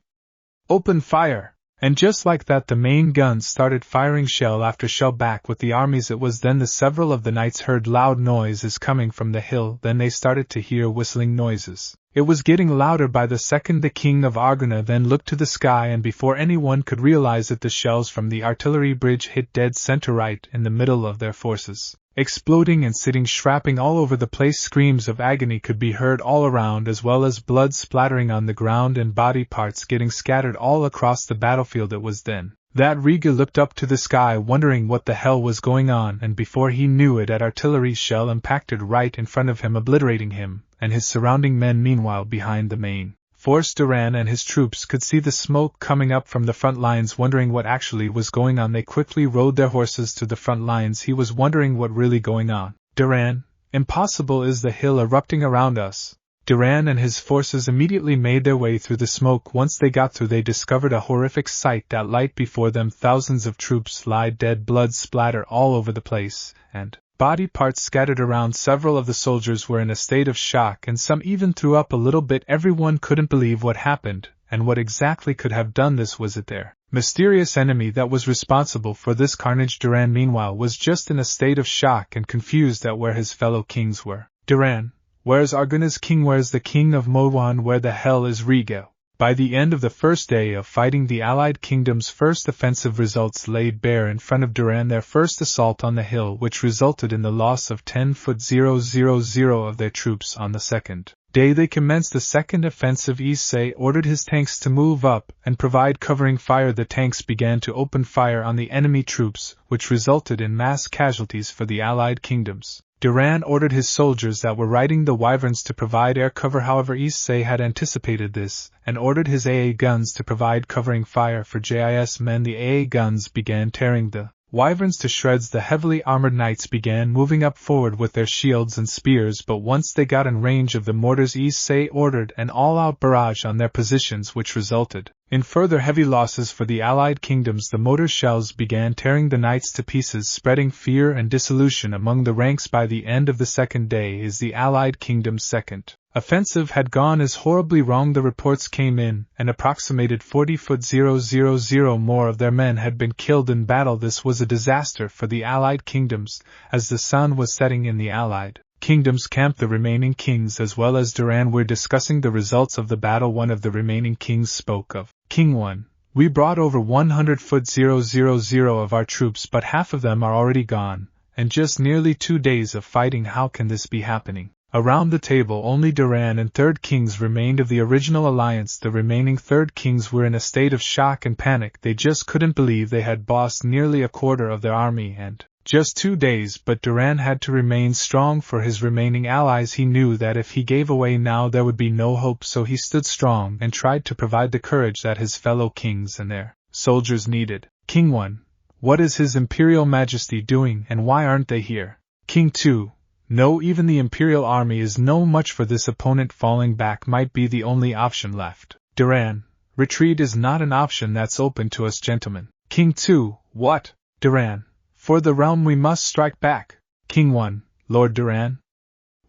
open fire!" And just like that, the main guns started firing shell after shell back with the armies. It was then several of the knights heard loud noises coming from the hill. Then they started to hear whistling noises. It was getting louder by the second. The king of Argona then looked to the sky, and before anyone could realize it, the shells from the artillery bridge hit dead center right in the middle of their forces, exploding and sitting shrapnel all over the place. Screams of agony could be heard all around, as well as blood splattering on the ground and body parts getting scattered all across the battlefield. It was then that Riga looked up to the sky, wondering what the hell was going on, and before he knew it, an artillery shell impacted right in front of him, obliterating him and his surrounding men. Meanwhile, behind the main force, Duran and his troops could see the smoke coming up from the front lines. Wondering what actually was going on, they quickly rode their horses to the front lines. He was wondering what really going on. "Duran, impossible, is the hill erupting around us?" Duran and his forces immediately made their way through the smoke. Once they got through, they discovered a horrific sight that light before them. Thousands of troops lie dead, blood splatter all over the place, and body parts scattered around. Several of the soldiers were in a state of shock, and some even threw up a little bit. Everyone couldn't believe what happened, and what exactly could have done this. Was it their mysterious enemy that was responsible for this carnage? Duran, meanwhile, was just in a state of shock and confused at where his fellow kings were. "Duran, where's Argona's king? Where's the king of Mowan? Where the hell is Riga?" By the end of the first day of fighting, the Allied kingdom's first offensive results laid bare in front of Duran. Their first assault on the hill, which resulted in the loss of 10,000 of their troops. On the second day they commenced the second offensive. Issei ordered his tanks to move up and provide covering fire. The tanks began to open fire on the enemy troops, which resulted in mass casualties for the Allied kingdoms. Duran ordered his soldiers that were riding the wyverns to provide air cover. However, Issei had anticipated this, and ordered his AA guns to provide covering fire for JIS men. The AA guns began tearing the wyverns to shreds. The heavily armored knights began moving up forward with their shields and spears, but once they got in range of the mortars, Issei ordered an all-out barrage on their positions, which resulted in further heavy losses for the Allied kingdoms. The mortar shells began tearing the knights to pieces, spreading fear and dissolution among the ranks. By the end of the second day, the Allied kingdom's second offensive had gone as horribly wrong. The reports came in and approximated 40,000 more of their men had been killed in battle. This was a disaster for the Allied kingdoms. As the sun was setting in the Allied kingdoms camp, the remaining kings as well as Duran were discussing the results of the battle. One of the remaining kings spoke of, "King 1, we brought over 100,000 of our troops, but half of them are already gone, and just nearly 2 days of fighting. How can this be happening?" Around the table, only Duran and Third Kings remained of the original alliance. The remaining Third Kings were in a state of shock and panic. They just couldn't believe they had lost nearly a quarter of their army and just 2 days, but Duran had to remain strong for his remaining allies. He knew that if he gave away now there would be no hope, so he stood strong and tried to provide the courage that his fellow kings and their soldiers needed. "King 1, what is His Imperial Majesty doing, and why aren't they here?" "King 2, no, even the Imperial army is no much for this opponent. Falling back might be the only option left." "Duran, retreat is not an option that's open to us, gentlemen." "King 2, what?" "Duran, for the realm we must strike back." "King 1, Lord Duran,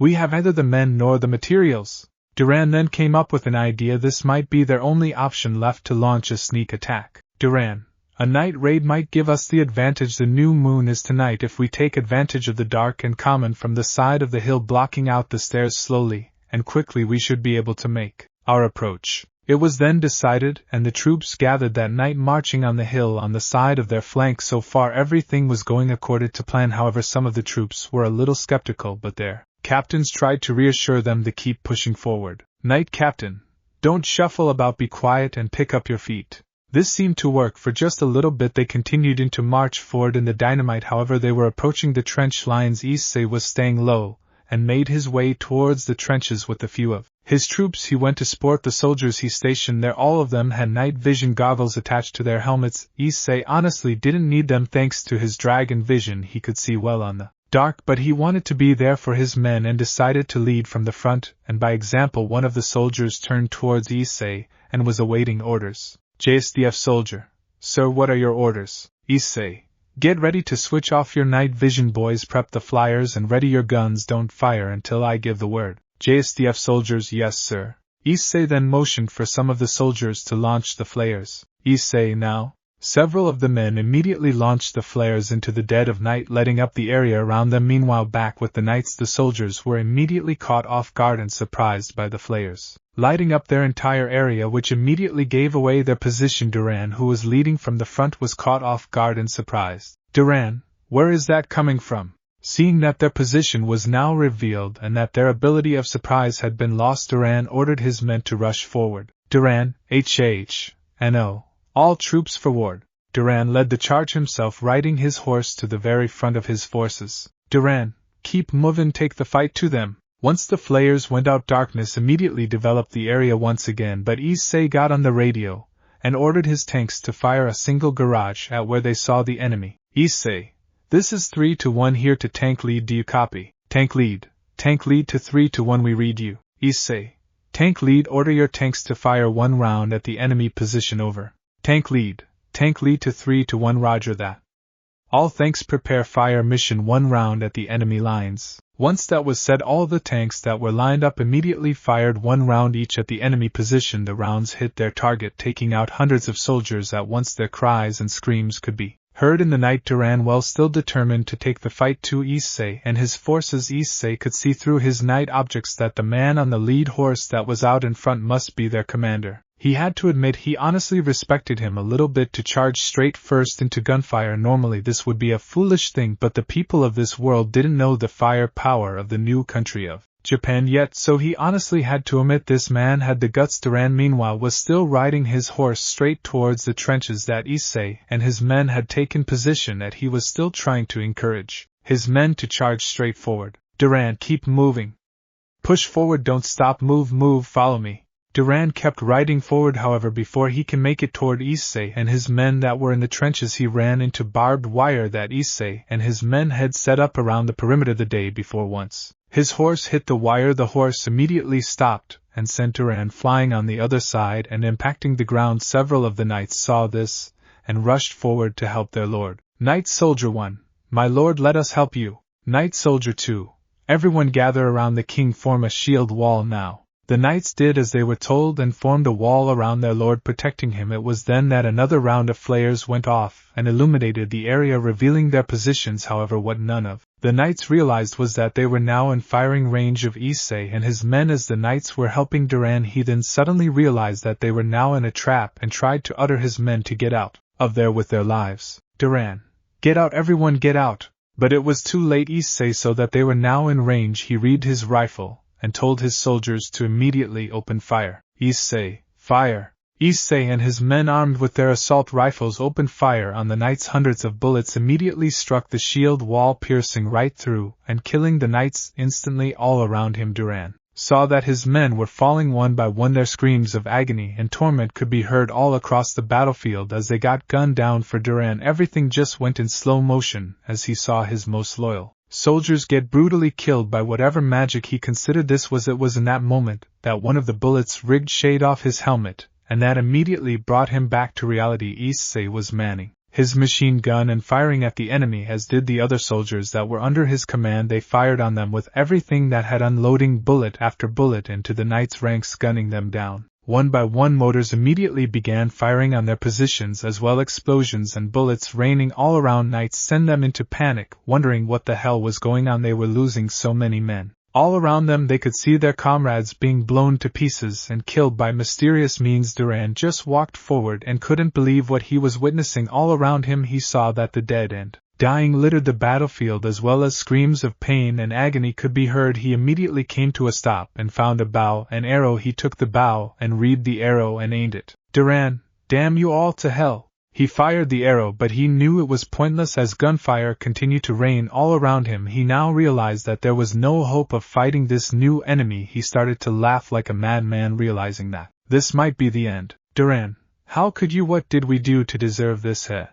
We have neither the men nor the materials. Duran then came up with an idea. This might be their only option left to launch a sneak attack. Duran, a night raid might give us the advantage. The new moon is tonight. If we take advantage of the dark and common from the side of the hill blocking out the stairs slowly and quickly, we should be able to make our approach. It was then decided, and the troops gathered that night, marching on the hill on the side of their flank. So far everything was going according to plan. However, some of the troops were a little skeptical, but their captains tried to reassure them to keep pushing forward. Knight Captain, don't shuffle about, be quiet and pick up your feet. This seemed to work for just a little bit. They continued into march forward in the dynamite. However, they were approaching the trench lines. Issei was staying low and made his way towards the trenches with a few of his troops. He went to sport the soldiers he stationed there. All of them had night vision goggles attached to their helmets. Issei honestly didn't need them. Thanks to his dragon vision, he could see well on the dark, but he wanted to be there for his men and decided to lead from the front, and by example one of the soldiers turned towards Issei and was awaiting orders. JSDF soldier, sir, what are your orders? Issei, get ready to switch off your night vision. Boys, prep the flyers and ready your guns. Don't fire until I give the word. JSDF soldiers, yes sir. Issei then motioned for some of the soldiers to launch the flares. Issei, now. Several of the men immediately launched the flares into the dead of night, lighting up the area around them. Meanwhile, back with the knights, the soldiers were immediately caught off guard and surprised by the flares, lighting up their entire area, which immediately gave away their position. Duran, who was leading from the front, was caught off guard and surprised. Duran, where is that coming from? Seeing that their position was now revealed and that their ability of surprise had been lost, Duran ordered his men to rush forward. Duran, HHNO. All troops forward. Duran led the charge himself, riding his horse to the very front of his forces. Duran, keep moving, take the fight to them. Once the flares went out, darkness immediately developed the area once again, but Issei got on the radio and ordered his tanks to fire a single barrage at where they saw the enemy. Issei, this is 3-1 here to tank lead, do you copy? Tank lead to 3-1, we read you. Issei, tank lead, order your tanks to fire one round at the enemy position, over. Tank lead to 3-1, roger that. All thanks, prepare fire mission, one round at the enemy lines. Once that was said, all the tanks that were lined up immediately fired one round each at the enemy position. The rounds hit their target, taking out hundreds of soldiers at once. Their cries and screams could be heard in the night. Duran, well, still determined to take the fight to Issei and his forces. Issei could see through his night objects that the man on the lead horse that was out in front must be their commander. He had to admit he honestly respected him a little bit to charge straight first into gunfire. Normally this would be a foolish thing, but the people of this world didn't know the fire power of the new country of Japan yet, so he honestly had to admit this man had the guts. Duran, meanwhile, was still riding his horse straight towards the trenches that Issei and his men had taken position at. He was still trying to encourage his men to charge straight forward. Duran, keep moving. Push forward, don't stop, move, follow me. Duran kept riding forward. However, before he can make it toward Issei and his men that were in the trenches, he ran into barbed wire that Issei and his men had set up around the perimeter the day before. Once his horse hit the wire, the horse immediately stopped and sent Duran flying on the other side and impacting the ground. Several of the knights saw this and rushed forward to help their lord. Knight Soldier 1, my lord, let us help you. Knight Soldier 2, everyone gather around the king, form a shield wall now. The knights did as they were told and formed a wall around their lord, protecting him. It was then that another round of flares went off and illuminated the area, revealing their positions. However, what none of the knights realized was that they were now in firing range of Issei and his men. As the knights were helping Duran, he then suddenly realized that they were now in a trap and tried to order his men to get out of there with their lives. Duran, get out, everyone get out! But it was too late. Issei saw that they were now in range. He readied his rifle and told his soldiers to immediately open fire. Issei, fire! Issei and his men, armed with their assault rifles, opened fire on the knights. Hundreds of bullets immediately struck the shield wall, piercing right through and killing the knights instantly all around him. Duran saw that his men were falling one by one. Their screams of agony and torment could be heard all across the battlefield as they got gunned down. For Duran, everything just went in slow motion as he saw his most loyal soldiers get brutally killed by whatever magic he considered this was. It was in that moment that one of the bullets rigged shade off his helmet, and that immediately brought him back to reality. Issei was manning his machine gun and firing at the enemy, as did the other soldiers that were under his command. They fired on them with everything that had, unloading bullet after bullet into the knight's ranks, gunning them down. One by one, motors immediately began firing on their positions, as well explosions and bullets raining all around. Knights sent them into panic, wondering what the hell was going on. They were losing so many men. All around them they could see their comrades being blown to pieces and killed by mysterious means. Duran just walked forward and couldn't believe what he was witnessing. All around him he saw that the dead and dying littered the battlefield, as well as screams of pain and agony could be heard. He immediately came to a stop and found a bow and arrow. He took the bow and reeved the arrow and aimed it. Duran, damn you all to hell! He fired the arrow, but he knew it was pointless as gunfire continued to rain all around him. He now realized that there was no hope of fighting this new enemy. He started to laugh like a madman, realizing that this might be the end. Duran, how could you? What did we do to deserve this? Ha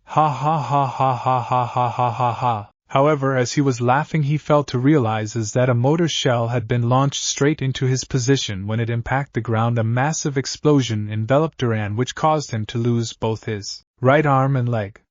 ha ha ha ha ha ha ha ha ha. However, as he was laughing, he fell to realize that a mortar shell had been launched straight into his position. When it impacted the ground, a massive explosion enveloped Duran, which caused him to lose both his right arm and leg.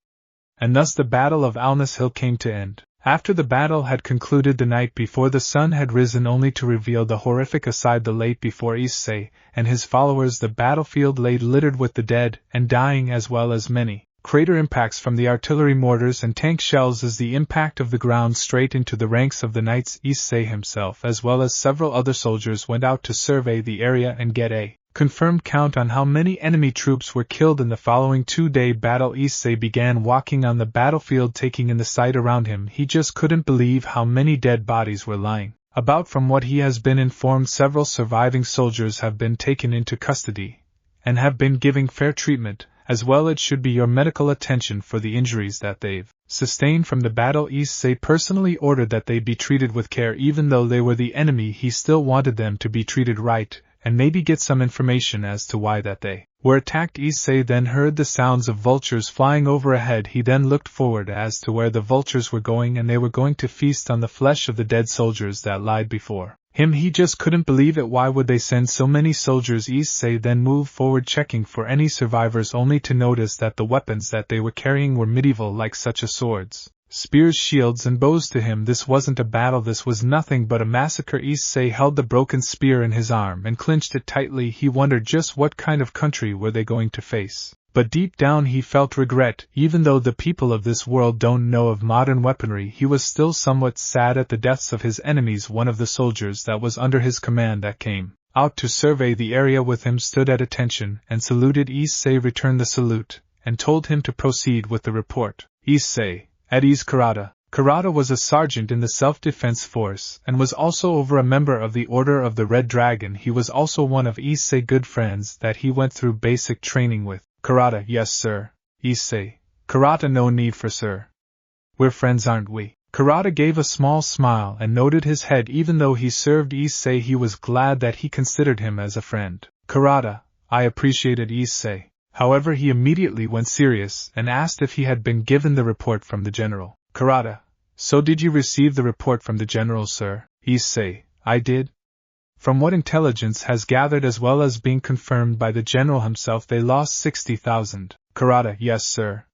And thus the Battle of Alnus Hill came to end. After the battle had concluded the night before the sun had risen, only to reveal the horrific aside the late before Issei and his followers, the battlefield lay littered with the dead and dying, as well as many crater impacts from the artillery mortars and tank shells as the impact of the ground straight into the ranks of the knights. Issei himself, as well as several other soldiers, went out to survey the area and get a confirmed count on how many enemy troops were killed in the following 2-day battle. Issei began walking on the battlefield, taking in the sight around him. He just couldn't believe how many dead bodies were lying about. From what he has been informed, several surviving soldiers have been taken into custody and have been given fair treatment. As well, it should be your medical attention for the injuries that they've sustained from the battle. Issei personally ordered that they be treated with care. Even though they were the enemy, he still wanted them to be treated right, and maybe get some information as to why that they were attacked. Issei then heard the sounds of vultures flying overhead. He then looked forward as to where the vultures were going, and they were going to feast on the flesh of the dead soldiers that lied before him. He just couldn't believe it. Why would they send so many soldiers? Issei then moved forward, checking for any survivors, only to notice that the weapons that they were carrying were medieval, like such as swords, spears, shields, and bows. To him, this wasn't a battle, this was nothing but a massacre. Issei held the broken spear in his arm and clenched it tightly. He wondered just what kind of country were they going to face. But deep down he felt regret. Even though the people of this world don't know of modern weaponry, he was still somewhat sad at the deaths of his enemies. One of the soldiers that was under his command that came out to survey the area with him stood at attention and saluted. Issei returned the salute and told him to proceed with the report. Issei, at ease. Karada was a sergeant in the self-defense force and was also over a member of the Order of the Red Dragon. He was also one of Issei's good friends that he went through basic training with. Karada, yes sir. Issei, Karada, no need for sir. We're friends, aren't we? Karada gave a small smile and nodded his head. Even though he served Issei, he was glad that he considered him as a friend. Karada, I appreciated Issei. However, he immediately went serious and asked if he had been given the report from the general. Karada, so did you receive the report from the general, sir? Issei, I did. From what intelligence has gathered, as well as being confirmed by the general himself, they lost 60,000. Karada, yes sir.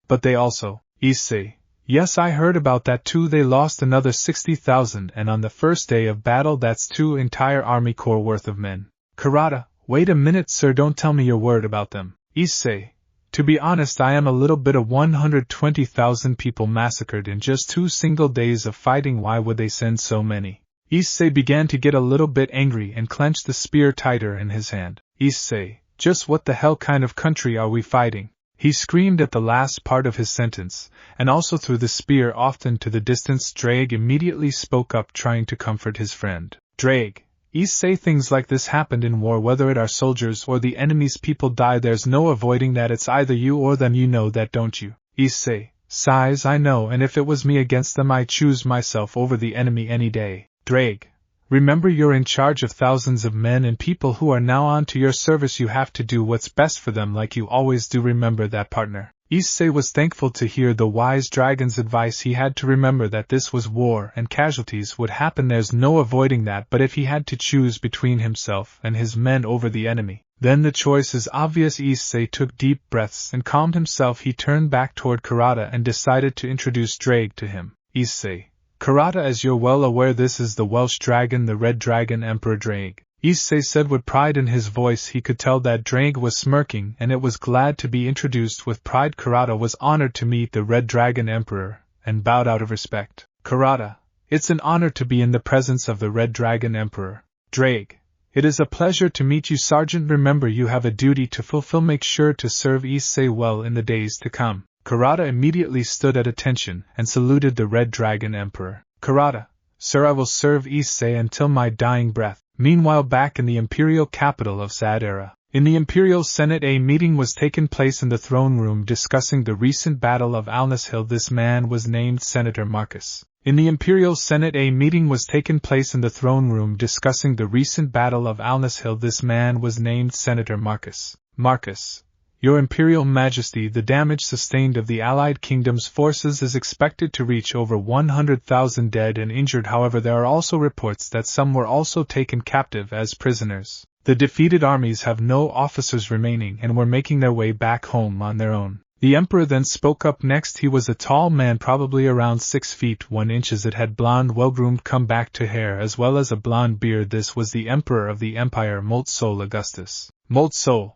But they also. Issei, yes, I heard about that too. They lost another 60,000, and on the first day of battle, that's 2 entire army corps worth of men. Karada, wait a minute sir, don't tell me your word about them. Issei, to be honest, I am a little bit of 120,000 people massacred in just 2 single days of fighting. Why would they send so many? Issei began to get a little bit angry and clenched the spear tighter in his hand. Issei, just what the hell kind of country are we fighting? He screamed at the last part of his sentence, and also threw the spear off into the distance. Drake immediately spoke up, trying to comfort his friend. Drake, Issei, things like this happened in war, whether it are soldiers or the enemy's people die. There's no avoiding that. It's either you or them. You know that, don't you? Issei, sighs, I know, and if it was me against them, I choose myself over the enemy any day. Drake, remember you're in charge of thousands of men and people who are now on to your service. You have to do what's best for them like you always do. Remember that, partner. Issei was thankful to hear the wise dragon's advice. He had to remember that this was war and casualties would happen. There's no avoiding that, but if he had to choose between himself and his men over the enemy, Then the choice is obvious. Issei took deep breaths and calmed himself. He turned back toward Kurata and decided to introduce Drake to him. Issei. Kurata, as you're well aware, this is the Welsh dragon, the Red Dragon Emperor Drake. Issei said with pride in his voice. He could tell that Drake was smirking and it was glad to be introduced with pride. Kurata was honored to meet the Red Dragon Emperor, and bowed out of respect. Kurata, it's an honor to be in the presence of the Red Dragon Emperor. Drake, it is a pleasure to meet you, Sergeant. Remember, you have a duty to fulfill. Make sure to serve Issei well in the days to come. Kurata immediately stood at attention and saluted the Red Dragon Emperor. Kurata, sir, I will serve Issei until my dying breath. Meanwhile, back in the imperial capital of Sadera, in the Imperial Senate, a meeting was taking place in the throne room discussing the recent battle of Alnus Hill. This man was named Senator Marcus. In the Imperial Senate, a meeting was taking place in the throne room discussing the recent battle of Alnus Hill. This man was named Senator Marcus. Marcus, Your Imperial Majesty, the damage sustained of the Allied Kingdom's forces is expected to reach over 100,000 dead and injured. However, there are also reports that some were also taken captive as prisoners. The defeated armies have no officers remaining and were making their way back home on their own. The Emperor then spoke up next. He was a tall man, probably around 6 feet 1 inches. It had blonde, well-groomed come-back-to hair as well as a blonde beard. This was the Emperor of the Empire, Moltsol Augustus. Moltsol,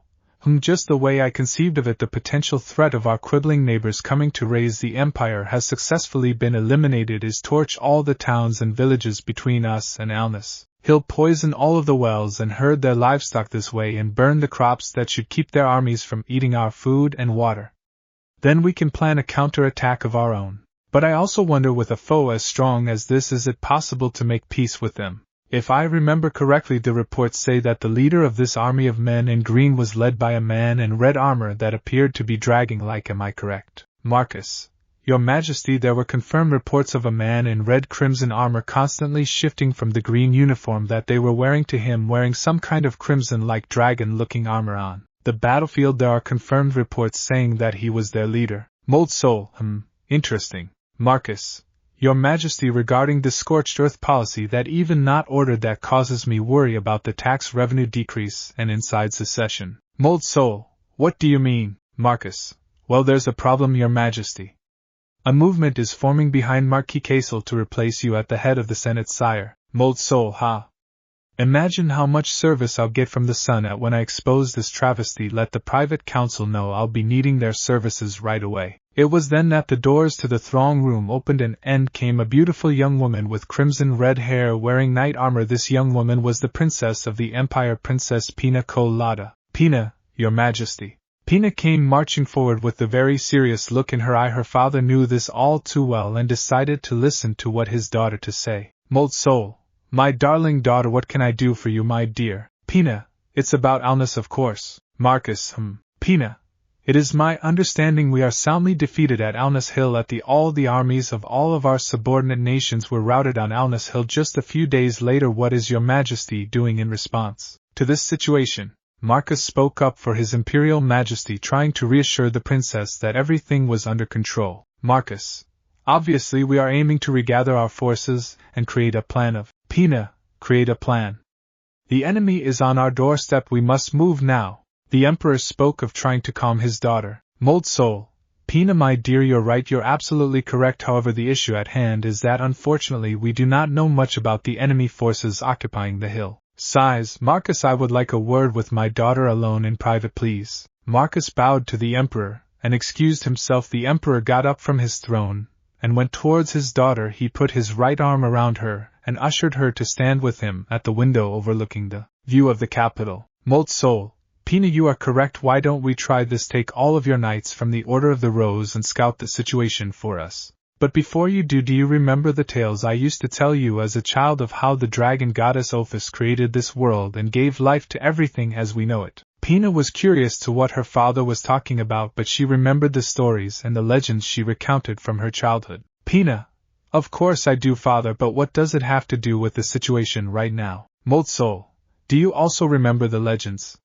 just the way I conceived of it, the potential threat of our quibbling neighbors coming to raise the empire has successfully been eliminated. Is torch all the towns and villages between us and Alnus. He'll poison all of the wells and herd their livestock this way and burn the crops that should keep their armies from eating our food and water. Then we can plan a counterattack of our own. But I also wonder, with a foe as strong as this, is it possible to make peace with them? If I remember correctly, the reports say that the leader of this army of men in green was led by a man in red armor that appeared to be dragging like. Am I correct? Marcus, Your Majesty, there were confirmed reports of a man in red crimson armor constantly shifting from the green uniform that they were wearing to him wearing some kind of crimson-like dragon-looking armor on the battlefield. There are confirmed reports saying that he was their leader. Moltsol, interesting. Marcus, Your Majesty, regarding the scorched earth policy, that even not ordered, that causes me worry about the tax revenue decrease and inside secession. Moltsol, what do you mean? Marcus, well, there's a problem, Your Majesty. A movement is forming behind Marquis Castle to replace you at the head of the Senate, sire. Moltsol, ha! Imagine how much service I'll get from the sun when I expose this travesty. Let the private council know I'll be needing their services right away. It was then that the doors to the throne room opened and in came a beautiful young woman with crimson-red hair wearing knight armor. This young woman was the princess of the empire, Princess Pina Colada. Pina, Your Majesty. Pina came marching forward with a very serious look in her eye. Her father knew this all too well and decided to listen to what his daughter to say. Moltsol, my darling daughter, what can I do for you, my dear? Pina, it's about Alnus, of course. Marcus, Pina, it is my understanding we are soundly defeated at Alnus Hill. All the armies of all of our subordinate nations were routed on Alnus Hill just a few days later. What is Your Majesty doing in response to this situation? Marcus spoke up for his Imperial Majesty, trying to reassure the princess that everything was under control. Marcus, obviously we are aiming to regather our forces and create a plan of Pina, create a plan. The enemy is on our doorstep. We must move now. The Emperor spoke of trying to calm his daughter. Moltsol, Pina, my dear, you're right, you're absolutely correct. However, the issue at hand is that unfortunately we do not know much about the enemy forces occupying the hill. Sighs, Marcus, I would like a word with my daughter alone in private, please. Marcus bowed to the Emperor and excused himself. The Emperor got up from his throne and went towards his daughter. He put his right arm around her and ushered her to stand with him at the window overlooking the view of the capital. Moltsol, Pina, you are correct. Why don't we try this? Take all of your knights from the Order of the Rose and scout the situation for us. But before you do you remember the tales I used to tell you as a child of how the dragon goddess Ophis created this world and gave life to everything as we know it? Pina was curious to what her father was talking about, but she remembered the stories and the legends she recounted from her childhood. Pina, of course I do, father, but what does it have to do with the situation right now? Moltsol, do you also remember the legends?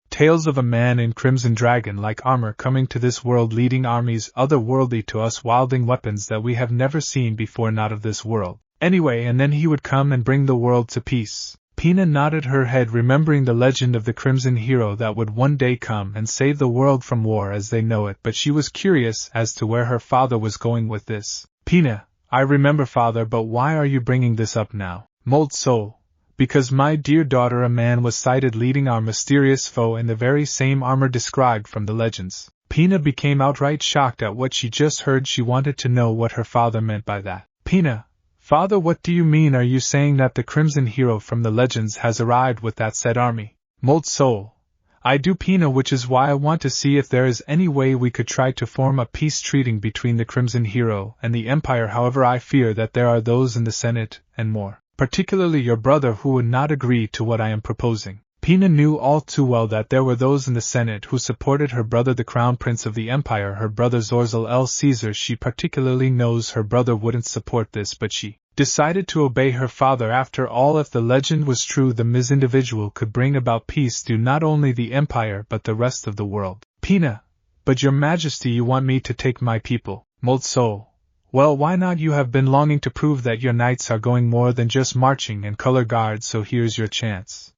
Tales of a man in crimson dragon-like armor coming to this world, leading armies otherworldly to us, wielding weapons that we have never seen before, not of this world. Anyway, and then he would come and bring the world to peace. Pina nodded her head, remembering the legend of the Crimson Hero that would one day come and save the world from war as they know it, but she was curious as to where her father was going with this. Pina, I remember, father, but why are you bringing this up now? Mold soul. Because, my dear daughter, a man was sighted leading our mysterious foe in the very same armor described from the legends. Pina became outright shocked at what she just heard. She wanted to know what her father meant by that. Pina, father, what do you mean? Are you saying that the Crimson Hero from the legends has arrived with that said army? Mold soul. I do, Pina, which is why I want to see if there is any way we could try to form a peace treaty between the Crimson Hero and the Empire. However, I fear that there are those in the Senate, and more, particularly your brother, who would not agree to what I am proposing. Pina knew all too well that there were those in the Senate who supported her brother, the Crown Prince of the Empire, her brother Zorzal El Caesar. She particularly knows her brother wouldn't support this, but she decided to obey her father. After all, if the legend was true, the Ms. individual could bring about peace to not only the Empire but the rest of the world. Pina, but your majesty, you want me to take my people? Mold soul. Well, why not? You have been longing to prove that your knights are going more than just marching and color guards, so here's your chance.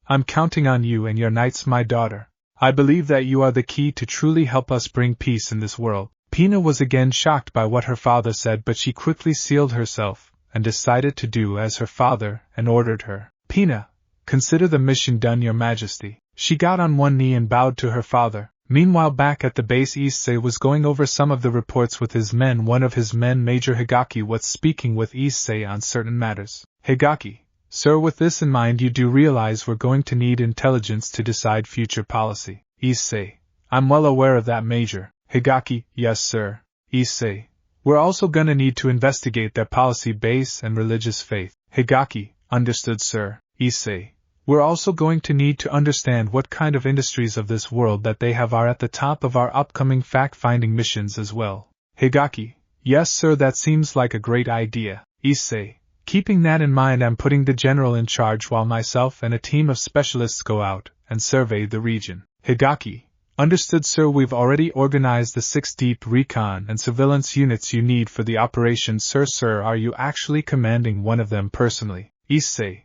I'm counting on you and your knights, my daughter. I believe that you are the key to truly help us bring peace in this world. Pina was again shocked by what her father said, but she quickly sealed herself and decided to do as her father and ordered her. Pina, consider the mission done, your majesty. She got on one knee and bowed to her father. Meanwhile, back at the base, Issei was going over some of the reports with his men. One of his men, Major Higaki, was speaking with Issei on certain matters. Higaki, sir, with this in mind, you do realize we're going to need intelligence to decide future policy. Issei, I'm well aware of that, Major. Higaki, yes, sir. Issei, we're also gonna need to investigate their policy base and religious faith. Higaki, understood, sir. Issei, we're also going to need to understand what kind of industries of this world that they have are at the top of our upcoming fact-finding missions as well. Higaki, yes, sir, that seems like a great idea. Issei, keeping that in mind, I'm putting the general in charge while myself and a team of specialists go out and survey the region. Higaki, understood, sir. We've already organized the 6 deep recon and surveillance units you need for the operation, sir. Sir, are you actually commanding one of them personally? Issei,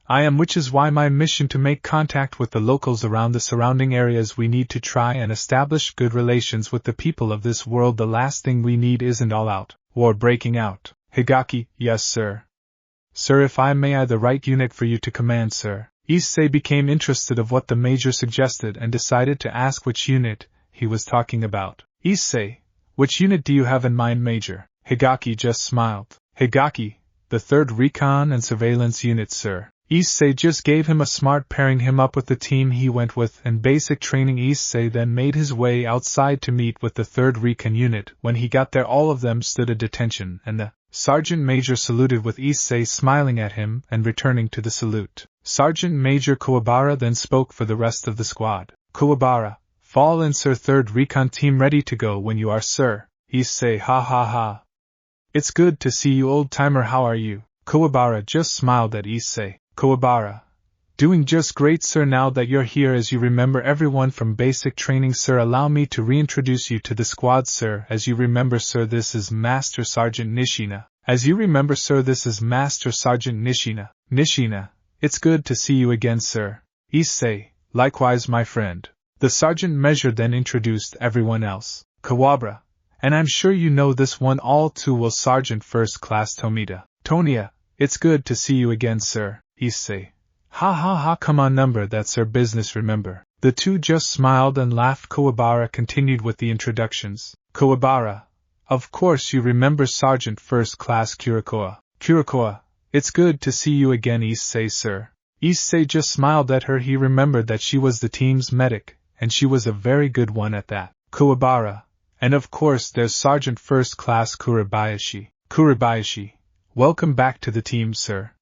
I am, which is why my mission to make contact with the locals around the surrounding areas. We need to try and establish good relations with the people of this world. The last thing we need isn't all-out war breaking out. Higaki, yes, sir. Sir, if I may, I the right unit for you to command, sir. Issei became interested of what the major suggested and decided to ask which unit he was talking about. Issei, which unit do you have in mind, Major? Higaki just smiled. Higaki, the 3rd Recon and Surveillance Unit, sir. Issei just gave him a smart, pairing him up with the team he went with and basic training. Issei then made his way outside to meet with the 3rd Recon Unit. When he got there, all of them stood at attention, and the Sergeant Major saluted, with Issei smiling at him and returning to the salute. Sergeant Major Kuwabara then spoke for the rest of the squad. Kuwabara, fall in, sir. 3rd Recon team ready to go when you are, sir. Issei, ha ha ha. It's good to see you, old-timer. How are you? Kuwabara just smiled at Issei. Kuwabara, doing just great, sir. Now that you're here, as you remember everyone from basic training, sir, allow me to reintroduce you to the squad, sir. As you remember, sir, this is Master Sergeant Nishina. As you remember, sir, this is Master Sergeant Nishina. Nishina, it's good to see you again, sir. Issei, likewise, my friend. The Sergeant Major then introduced everyone else. Kuwabara, and I'm sure you know this one all too well, Sergeant First Class Tomita. Tonya, it's good to see you again, sir. Issei, ha ha ha, come on, number that's sir business, remember. The two just smiled and laughed. Kuwabara continued with the introductions. Kuwabara, of course you remember Sergeant First Class Kurikoa. Kurikoa, it's good to see you again, Issei, sir. Issei just smiled at her. He remembered that she was the team's medic, and she was a very good one at that. Kuwabara, and of course there's Sergeant First Class Kuribayashi. Kuribayashi, welcome back to the team, sir.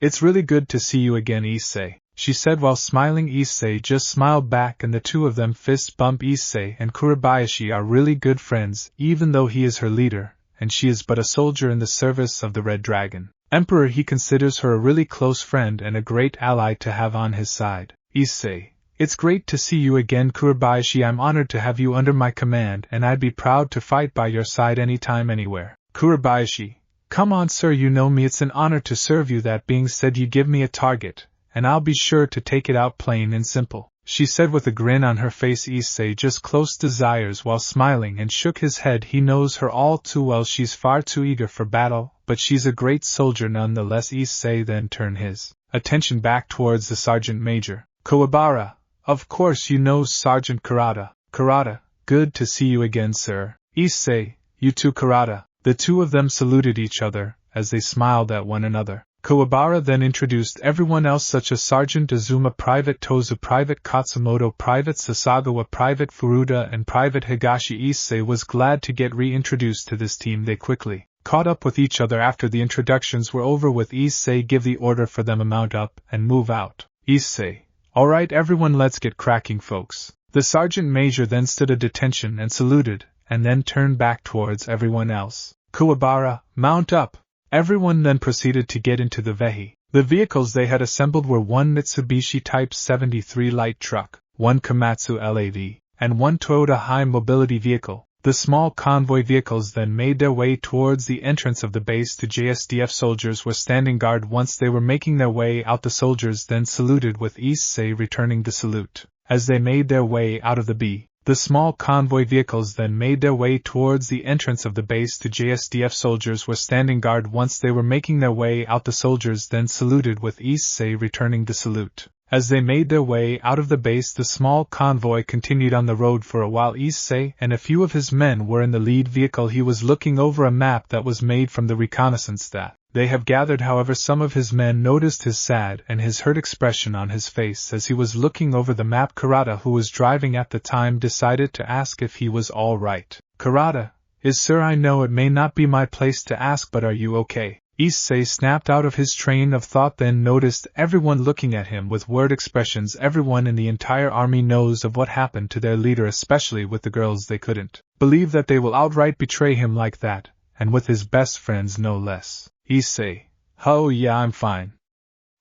It's really good to see you again, Issei, she said while smiling. Issei just smiled back and the two of them fist bump. Issei and Kuribayashi are really good friends, even though he is her leader, and she is but a soldier in the service of the Red Dragon Emperor. He considers her a really close friend and a great ally to have on his side. Issei, it's great to see you again, Kuribayashi. I'm honored to have you under my command, and I'd be proud to fight by your side anytime, anywhere. Kuribayashi, Come on, sir, you know me, it's an honor to serve you. That being said, you give me a target, and I'll be sure to take it out plain and simple, she said with a grin on her face. Issei just close desires while smiling and shook his head. He knows her all too well. She's far too eager for battle, but she's a great soldier nonetheless. Issei then turned his attention back towards the sergeant major. Kuwabara, of course you know Sergeant Kurata. Kurata, good to see you again, sir. Issei, you too, Kurata. The two of them saluted each other, as they smiled at one another. Kuwabara then introduced everyone else such as Sergeant Azuma, Private Tozu, Private Katsumoto, Private Sasagawa, Private Furuta and Private Higashi. Issei was glad to get reintroduced to this team. They quickly caught up with each other after the introductions were over, with Issei give the order for them to mount up and move out. Issei, alright everyone, let's get cracking, folks. The sergeant major then stood at attention and saluted, and then turned back towards everyone else. Kuwabara, mount up. Everyone then proceeded to get into the vehi. The vehicles they had assembled were one Mitsubishi Type 73 light truck, one Komatsu LAV, and one Toyota high mobility vehicle. The small convoy vehicles then made their way towards the entrance of the base. The JSDF soldiers were standing guard. Once they were making their way out, the soldiers then saluted, with Issei returning the salute. As they made their way out of the B, the small convoy vehicles then made their way towards the entrance of the base. The JSDF soldiers were standing guard. Once they were making their way out, the soldiers then saluted, with Issei returning the salute. As they made their way out of the base, the small convoy continued on the road for a while. Issei and a few of his men were in the lead vehicle. He was looking over a map that was made from the reconnaissance that they have gathered. However, some of his men noticed his sad and his hurt expression on his face as he was looking over the map. Kurata, who was driving at the time, decided to ask if he was all right. Kurata, sir, I know it may not be my place to ask, but are you okay? Issei snapped out of his train of thought, then noticed everyone looking at him with worried expressions. Everyone in the entire army knows of what happened to their leader, especially with the girls. They couldn't believe that they will outright betray him like that, and with his best friends no less. Issei, oh yeah, I'm fine.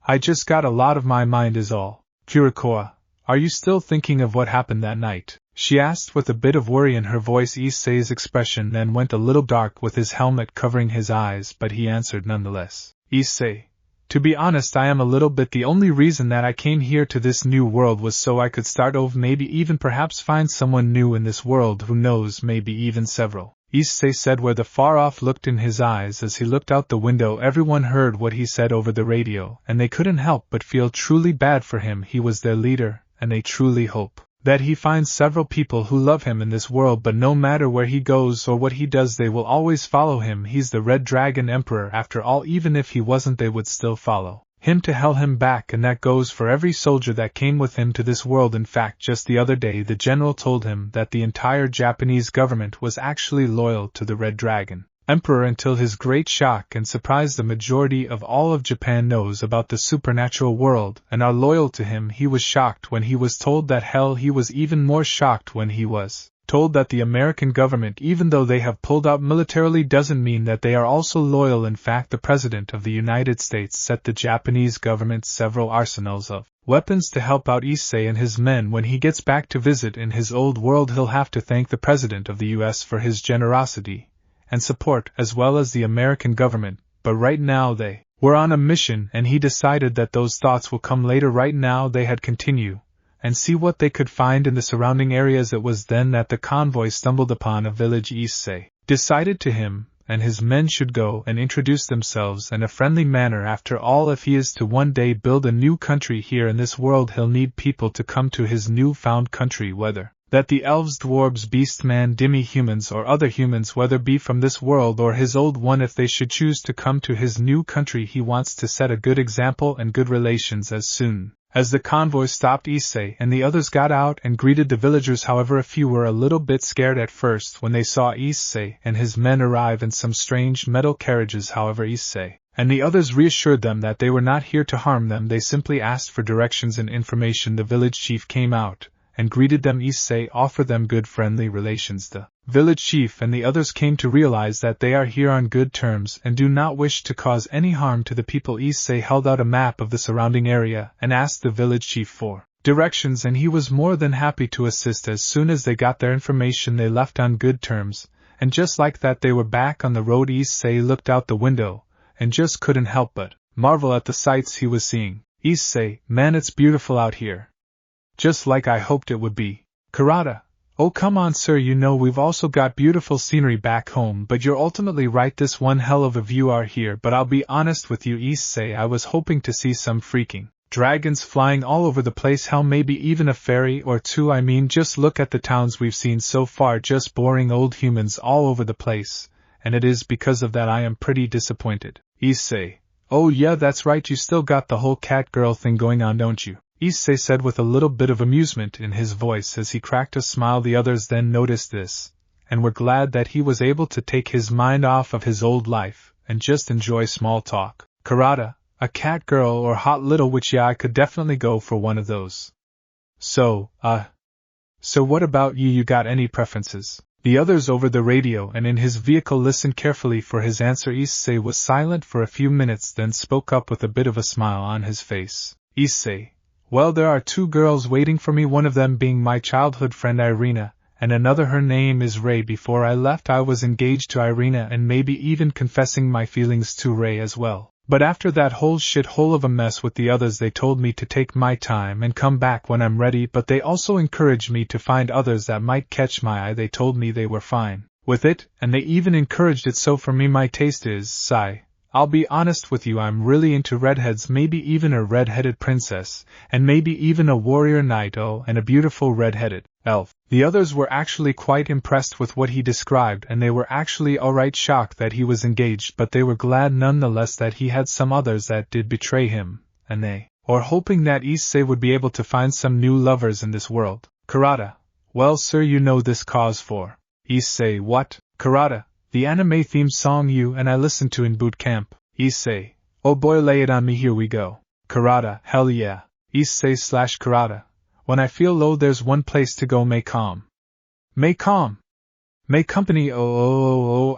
I just got a lot of my mind is all. Kurikoa, are you still thinking of what happened that night? She asked with a bit of worry in her voice. Issei's expression then went a little dark with his helmet covering his eyes, but he answered nonetheless. Issei, to be honest, I am a little bit. The only reason that I came here to this new world was so I could start over, maybe even perhaps find someone new in this world, who knows, maybe even several. Issei said, where the far-off looked in his eyes as he looked out the window. Everyone heard what he said over the radio, and they couldn't help but feel truly bad for him. He was their leader, and they truly hope that he finds several people who love him in this world, but no matter where he goes or what he does, they will always follow him. He's the Red Dragon Emperor after all. Even if he wasn't, they would still follow him to hell him back, and that goes for every soldier that came with him to this world. In fact, just the other day the general told him that the entire Japanese government was actually loyal to the Red Dragon Emperor, until his great shock and surprise the majority of all of Japan knows about the supernatural world and are loyal to him. He was shocked when he was told that. Hell, he was even more shocked when he was told that the American government, even though they have pulled out militarily, doesn't mean that they are also loyal. In fact, the President of the United States set the Japanese government several arsenals of weapons to help out Issei and his men. When he gets back to visit in his old world, he'll have to thank the President of the US for his generosity and support, as well as the American government. But right now they were on a mission, and he decided that those thoughts will come later. Right now they had continue and see what they could find in the surrounding areas. It was then that the convoy stumbled upon a village. Issei decided to him and his men should go and introduce themselves in a friendly manner. After all, if he is to one day build a new country here in this world, he'll need people to come to his new-found country, whether that the elves, dwarves, beastman, demi-humans, or other humans, whether be from this world or his old one. If they should choose to come to his new country, he wants to set a good example and good relations. As soon as the convoy stopped, Issei and the others got out and greeted the villagers. However, a few were a little bit scared at first when they saw Issei and his men arrive in some strange metal carriages. However, Issei and the others reassured them that they were not here to harm them. They simply asked for directions and information. The village chief came out and greeted them. Issei offered them good friendly relations. The village chief and the others came to realize that they are here on good terms and do not wish to cause any harm to the people. Issei held out a map of the surrounding area and asked the village chief for directions, and he was more than happy to assist. As soon as they got their information, they left on good terms And just like that they were back on the road. Issei looked out the window, and just couldn't help but marvel at the sights he was seeing. Issei, man, it's beautiful out here. Just like I hoped it would be. Kurata, oh come on sir, you know we've also got beautiful scenery back home, but you're ultimately right, this one hell of a view out here. But I'll be honest with you Issei, I was hoping to see some freaking dragons flying all over the place, hell maybe even a fairy or two. I mean just look at the towns we've seen so far, just boring old humans all over the place, and it is because of that I am pretty disappointed. Issei, oh yeah that's right, you still got the whole cat girl thing going on, don't you? Issei said with a little bit of amusement in his voice as he cracked a smile. The others then noticed this, and were glad that he was able to take his mind off of his old life, and just enjoy small talk. Kurata, a cat girl or hot little witch, yeah I could definitely go for one of those. So what about you? You got any preferences? The others over the radio and in his vehicle listened carefully for his answer. Issei was silent for a few minutes, then spoke up with a bit of a smile on his face. Issei, well, there are two girls waiting for me, one of them being my childhood friend Irina, and another her name is Ray. Before I left I was engaged to Irina and maybe even confessing my feelings to Ray as well. But after that whole shithole of a mess with the others, they told me to take my time and come back when I'm ready, but they also encouraged me to find others that might catch my eye. They told me they were fine with it, and they even encouraged it, so for me my taste is, sigh. I'll be honest with you, I'm really into redheads, maybe even a red-headed princess, and maybe even a warrior knight, oh, and a beautiful red-headed elf. The others were actually quite impressed with what he described, and they were actually alright shocked that he was engaged, but they were glad nonetheless that he had some others that did betray him, and they were hoping that Issei would be able to find some new lovers in this world. Kurata, well sir, you know this cause for Issei what? Kurata, the anime theme song you and I listened to in boot camp. Issei, oh boy, lay it on me, here we go. Kurata, hell yeah. Issei/Kurata, when I feel low there's one place to go, may calm. May company,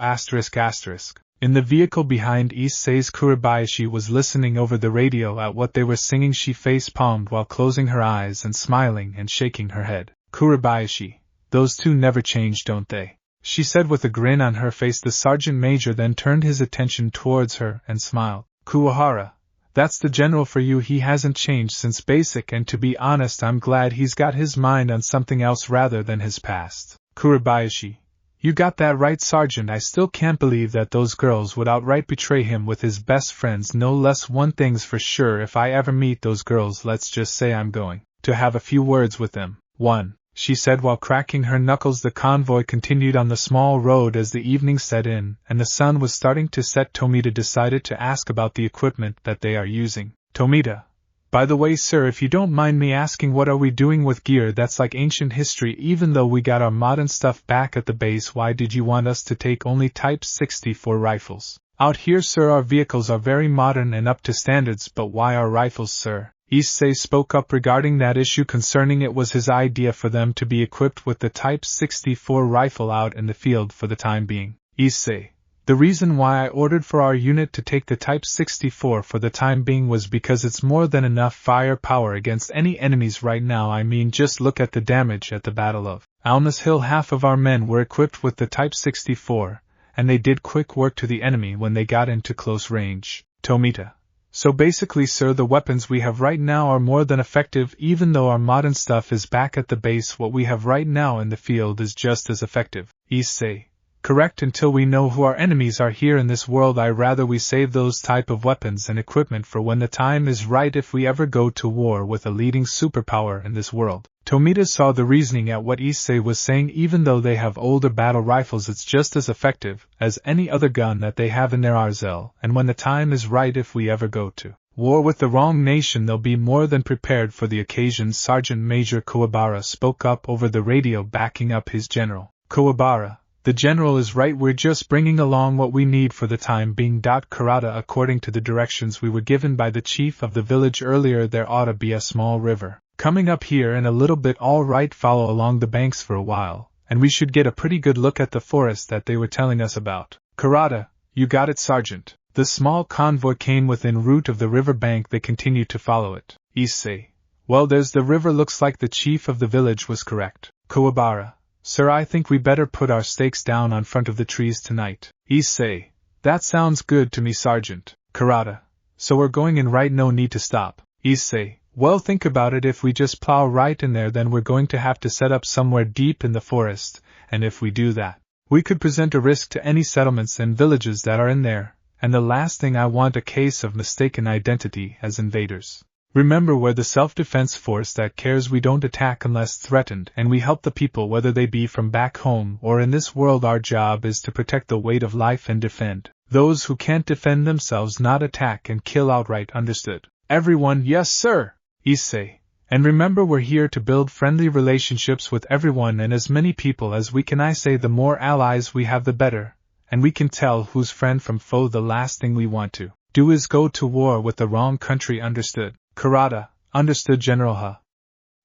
asterisk. In the vehicle behind Issei's, Kurabayashi was listening over the radio at what they were singing. She face-palmed while closing her eyes and smiling and shaking her head. Kurabayashi, those two never change, don't they? She said with a grin on her face. The sergeant major then turned his attention towards her and smiled. Kuwahara, that's the general for you, he hasn't changed since basic, and to be honest I'm glad he's got his mind on something else rather than his past. Kurabayashi, you got that right sergeant, I still can't believe that those girls would outright betray him with his best friends, no less. One thing's for sure, if I ever meet those girls, let's just say I'm going to have a few words with them. One, she said while cracking her knuckles. The convoy continued on the small road as the evening set in, and the sun was starting to set. Tomita decided to ask about the equipment that they are using. Tomita, by the way sir, if you don't mind me asking, what are we doing with gear that's like ancient history? Even though we got our modern stuff back at the base, why did you want us to take only Type 64 rifles? Out here sir, our vehicles are very modern and up to standards, but why our rifles sir? Issei spoke up regarding that issue concerning it was his idea for them to be equipped with the Type 64 rifle out in the field for the time being. Issei, the reason why I ordered for our unit to take the Type 64 for the time being was because it's more than enough firepower against any enemies right now. I mean just look at the damage at the Battle of Alnus Hill. Half of our men were equipped with the Type 64, and they did quick work to the enemy when they got into close range. Tomita, so basically sir, the weapons we have right now are more than effective. Even though our modern stuff is back at the base, what we have right now in the field is just as effective. Issei, correct, until we know who our enemies are here in this world. I rather we save those type of weapons and equipment for when the time is right, if we ever go to war with a leading superpower in this world. Tomita saw the reasoning at what Issei was saying. Even though they have older battle rifles, it's just as effective as any other gun that they have in their arsenal, and when the time is right, if we ever go to war with the wrong nation, they'll be more than prepared for the occasion. Sergeant Major Kuwabara spoke up over the radio, backing up his general. Kuwabara, the general is right, we're just bringing along what we need for the time being. Kurata, according to the directions we were given by the chief of the village earlier, there ought to be a small river coming up here in a little bit. All right, follow along the banks for a while, and we should get a pretty good look at the forest that they were telling us about. Kurata, you got it sergeant. The small convoy came within route of the river bank. They continued to follow it. Issei, well, there's the river, looks like the chief of the village was correct. Kuwabara, Sir, I think we better put our stakes down on front of the trees tonight. Issei. That sounds good to me, Sergeant. Kurata. So we're going in right, no need to stop. Issei. Well, think about it, if we just plow right in there then we're going to have to set up somewhere deep in the forest, and if we do that, we could present a risk to any settlements and villages that are in there, and the last thing I want a case of mistaken identity as invaders. Remember, we're the self-defense force that cares. We don't attack unless threatened, and we help the people whether they be from back home or in this world. Our job is to protect the weight of life and defend those who can't defend themselves, not attack and kill outright. Understood? Everyone? Yes, sir. Issei. And remember, we're here to build friendly relationships with everyone and as many people as we can. I say the more allies we have the better, and we can tell who's friend from foe. The last thing we want to do is go to war with the wrong country. Understood? Kurata. Understood, General Ha.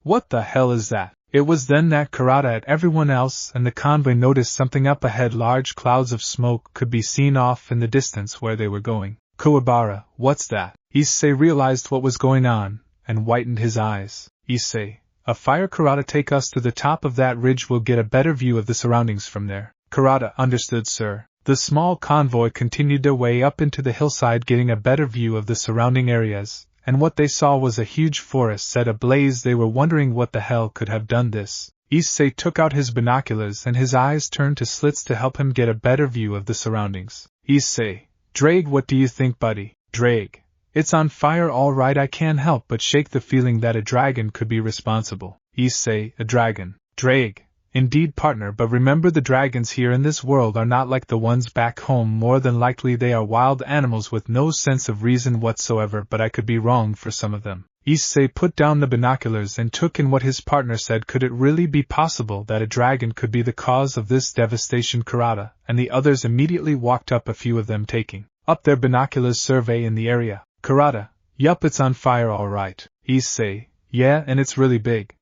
What the hell is that? It was then that Kurata and everyone else and the convoy noticed something up ahead. Large clouds of smoke could be seen off in the distance where they were going. Kuwabara, what's that? Issei realized what was going on and whitened his eyes. Issei, a fire. Kurata, take us to the top of that ridge. We'll get a better view of the surroundings from there. Kurata. Understood, sir. The small convoy continued their way up into the hillside, getting a better view of the surrounding areas, and what they saw was a huge forest set ablaze. They were wondering what the hell could have done this. Issei took out his binoculars and his eyes turned to slits to help him get a better view of the surroundings. Issei. Drake, what do you think, buddy? Drake. It's on fire, all right. I can't help but shake the feeling that a dragon could be responsible. Issei. A dragon. Drake. Indeed, partner, but remember, the dragons here in this world are not like the ones back home. More than likely they are wild animals with no sense of reason whatsoever, but I could be wrong for some of them. Issei put down the binoculars and took in what his partner said. Could it really be possible that a dragon could be the cause of this devastation? Kurata and the others immediately walked up, a few of them taking up their binoculars, surveying the area. Kurata. Yup, it's on fire, all right. Issei. Yeah, and it's really big.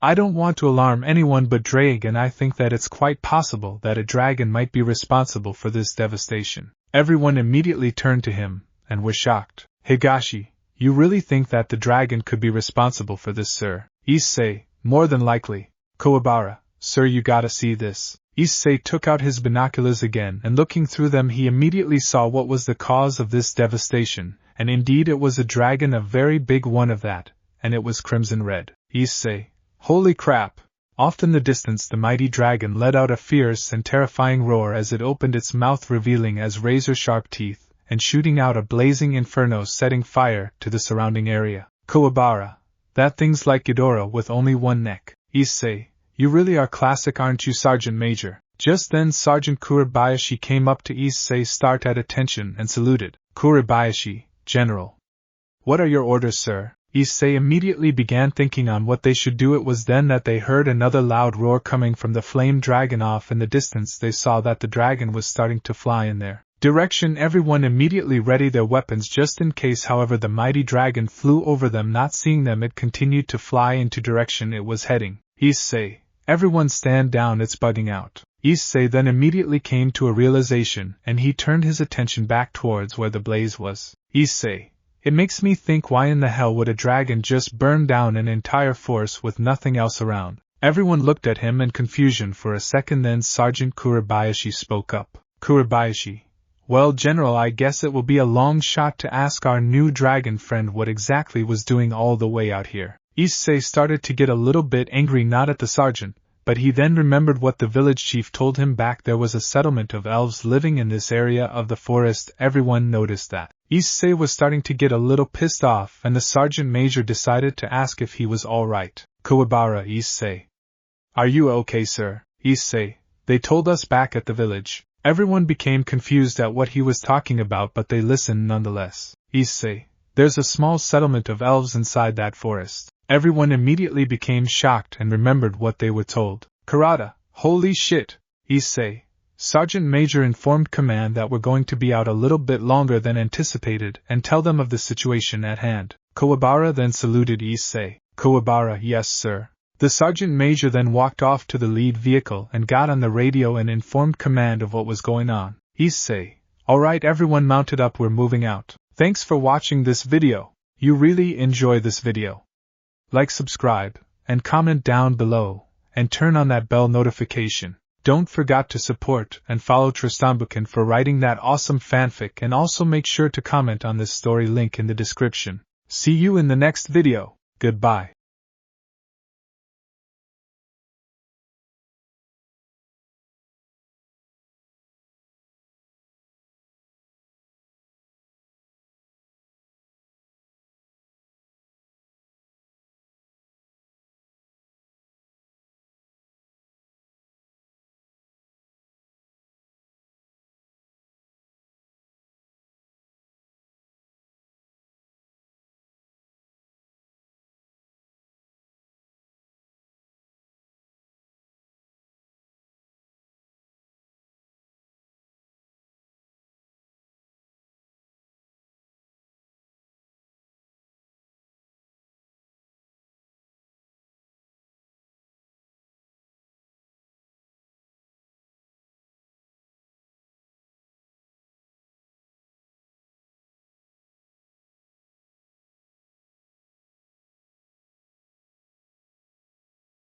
I don't want to alarm anyone, but Drake and I think that it's quite possible that a dragon might be responsible for this devastation. Everyone immediately turned to him and were shocked. Higashi, you really think that the dragon could be responsible for this, sir? Issei. More than likely. Kuwabara. Sir, you gotta see this. Issei took out his binoculars again, and looking through them he immediately saw what was the cause of this devastation, and indeed it was a dragon, a very big one of that, and it was crimson red. Issei. Holy crap! Off in the distance the mighty dragon let out a fierce and terrifying roar as it opened its mouth, revealing as razor-sharp teeth, and shooting out a blazing inferno, setting fire to the surrounding area. Kuwabara. That thing's like Ghidorah with only one neck. Issei. You really are classic, aren't you, Sergeant Major? Just then Sergeant Kuribayashi came up to Issei, start at attention, and saluted. Kuribayashi, General. What are your orders, sir? Issei immediately began thinking on what they should do. It was then that they heard another loud roar coming from the flame dragon. Off in the distance they saw that the dragon was starting to fly in their direction. Everyone immediately readied their weapons just in case. However, the mighty dragon flew over them. Not seeing them, it continued to fly into direction it was heading. Issei. Everyone stand down, it's bugging out. Issei then immediately came to a realization, and he turned his attention back towards where the blaze was. Issei. It makes me think, why in the hell would a dragon just burn down an entire force with nothing else around? Everyone looked at him in confusion for a second, then Sergeant Kuribayashi spoke up. Kuribayashi. Well, General, I guess it will be a long shot to ask our new dragon friend what exactly was doing all the way out here. Issei started to get a little bit angry, not at the sergeant, but he then remembered what the village chief told him back. There was a settlement of elves living in this area of the forest. Everyone noticed that. Issei was starting to get a little pissed off, and the sergeant major decided to ask if he was all right. Kuwabara. Issei. Are you okay, sir? Issei. They told us back at the village. Everyone became confused at what he was talking about, but they listened nonetheless. Issei. There's a small settlement of elves inside that forest. Everyone immediately became shocked and remembered what they were told. Kurata. Holy shit! Issei. Sergeant Major informed command that we're going to be out a little bit longer than anticipated and tell them of the situation at hand. Kuwabara then saluted Issei. Kuwabara. Yes, sir. The sergeant major then walked off to the lead vehicle and got on the radio and informed command of what was going on. Issei. Alright, everyone, mounted up, we're moving out. Thanks for watching this video. You really enjoy this video. Like, subscribe, and comment down below, and turn on that bell notification. Don't forget to support and follow Triston Bacon for writing that awesome fanfic, and also make sure to comment on this story, link in the description. See you in the next video. Goodbye.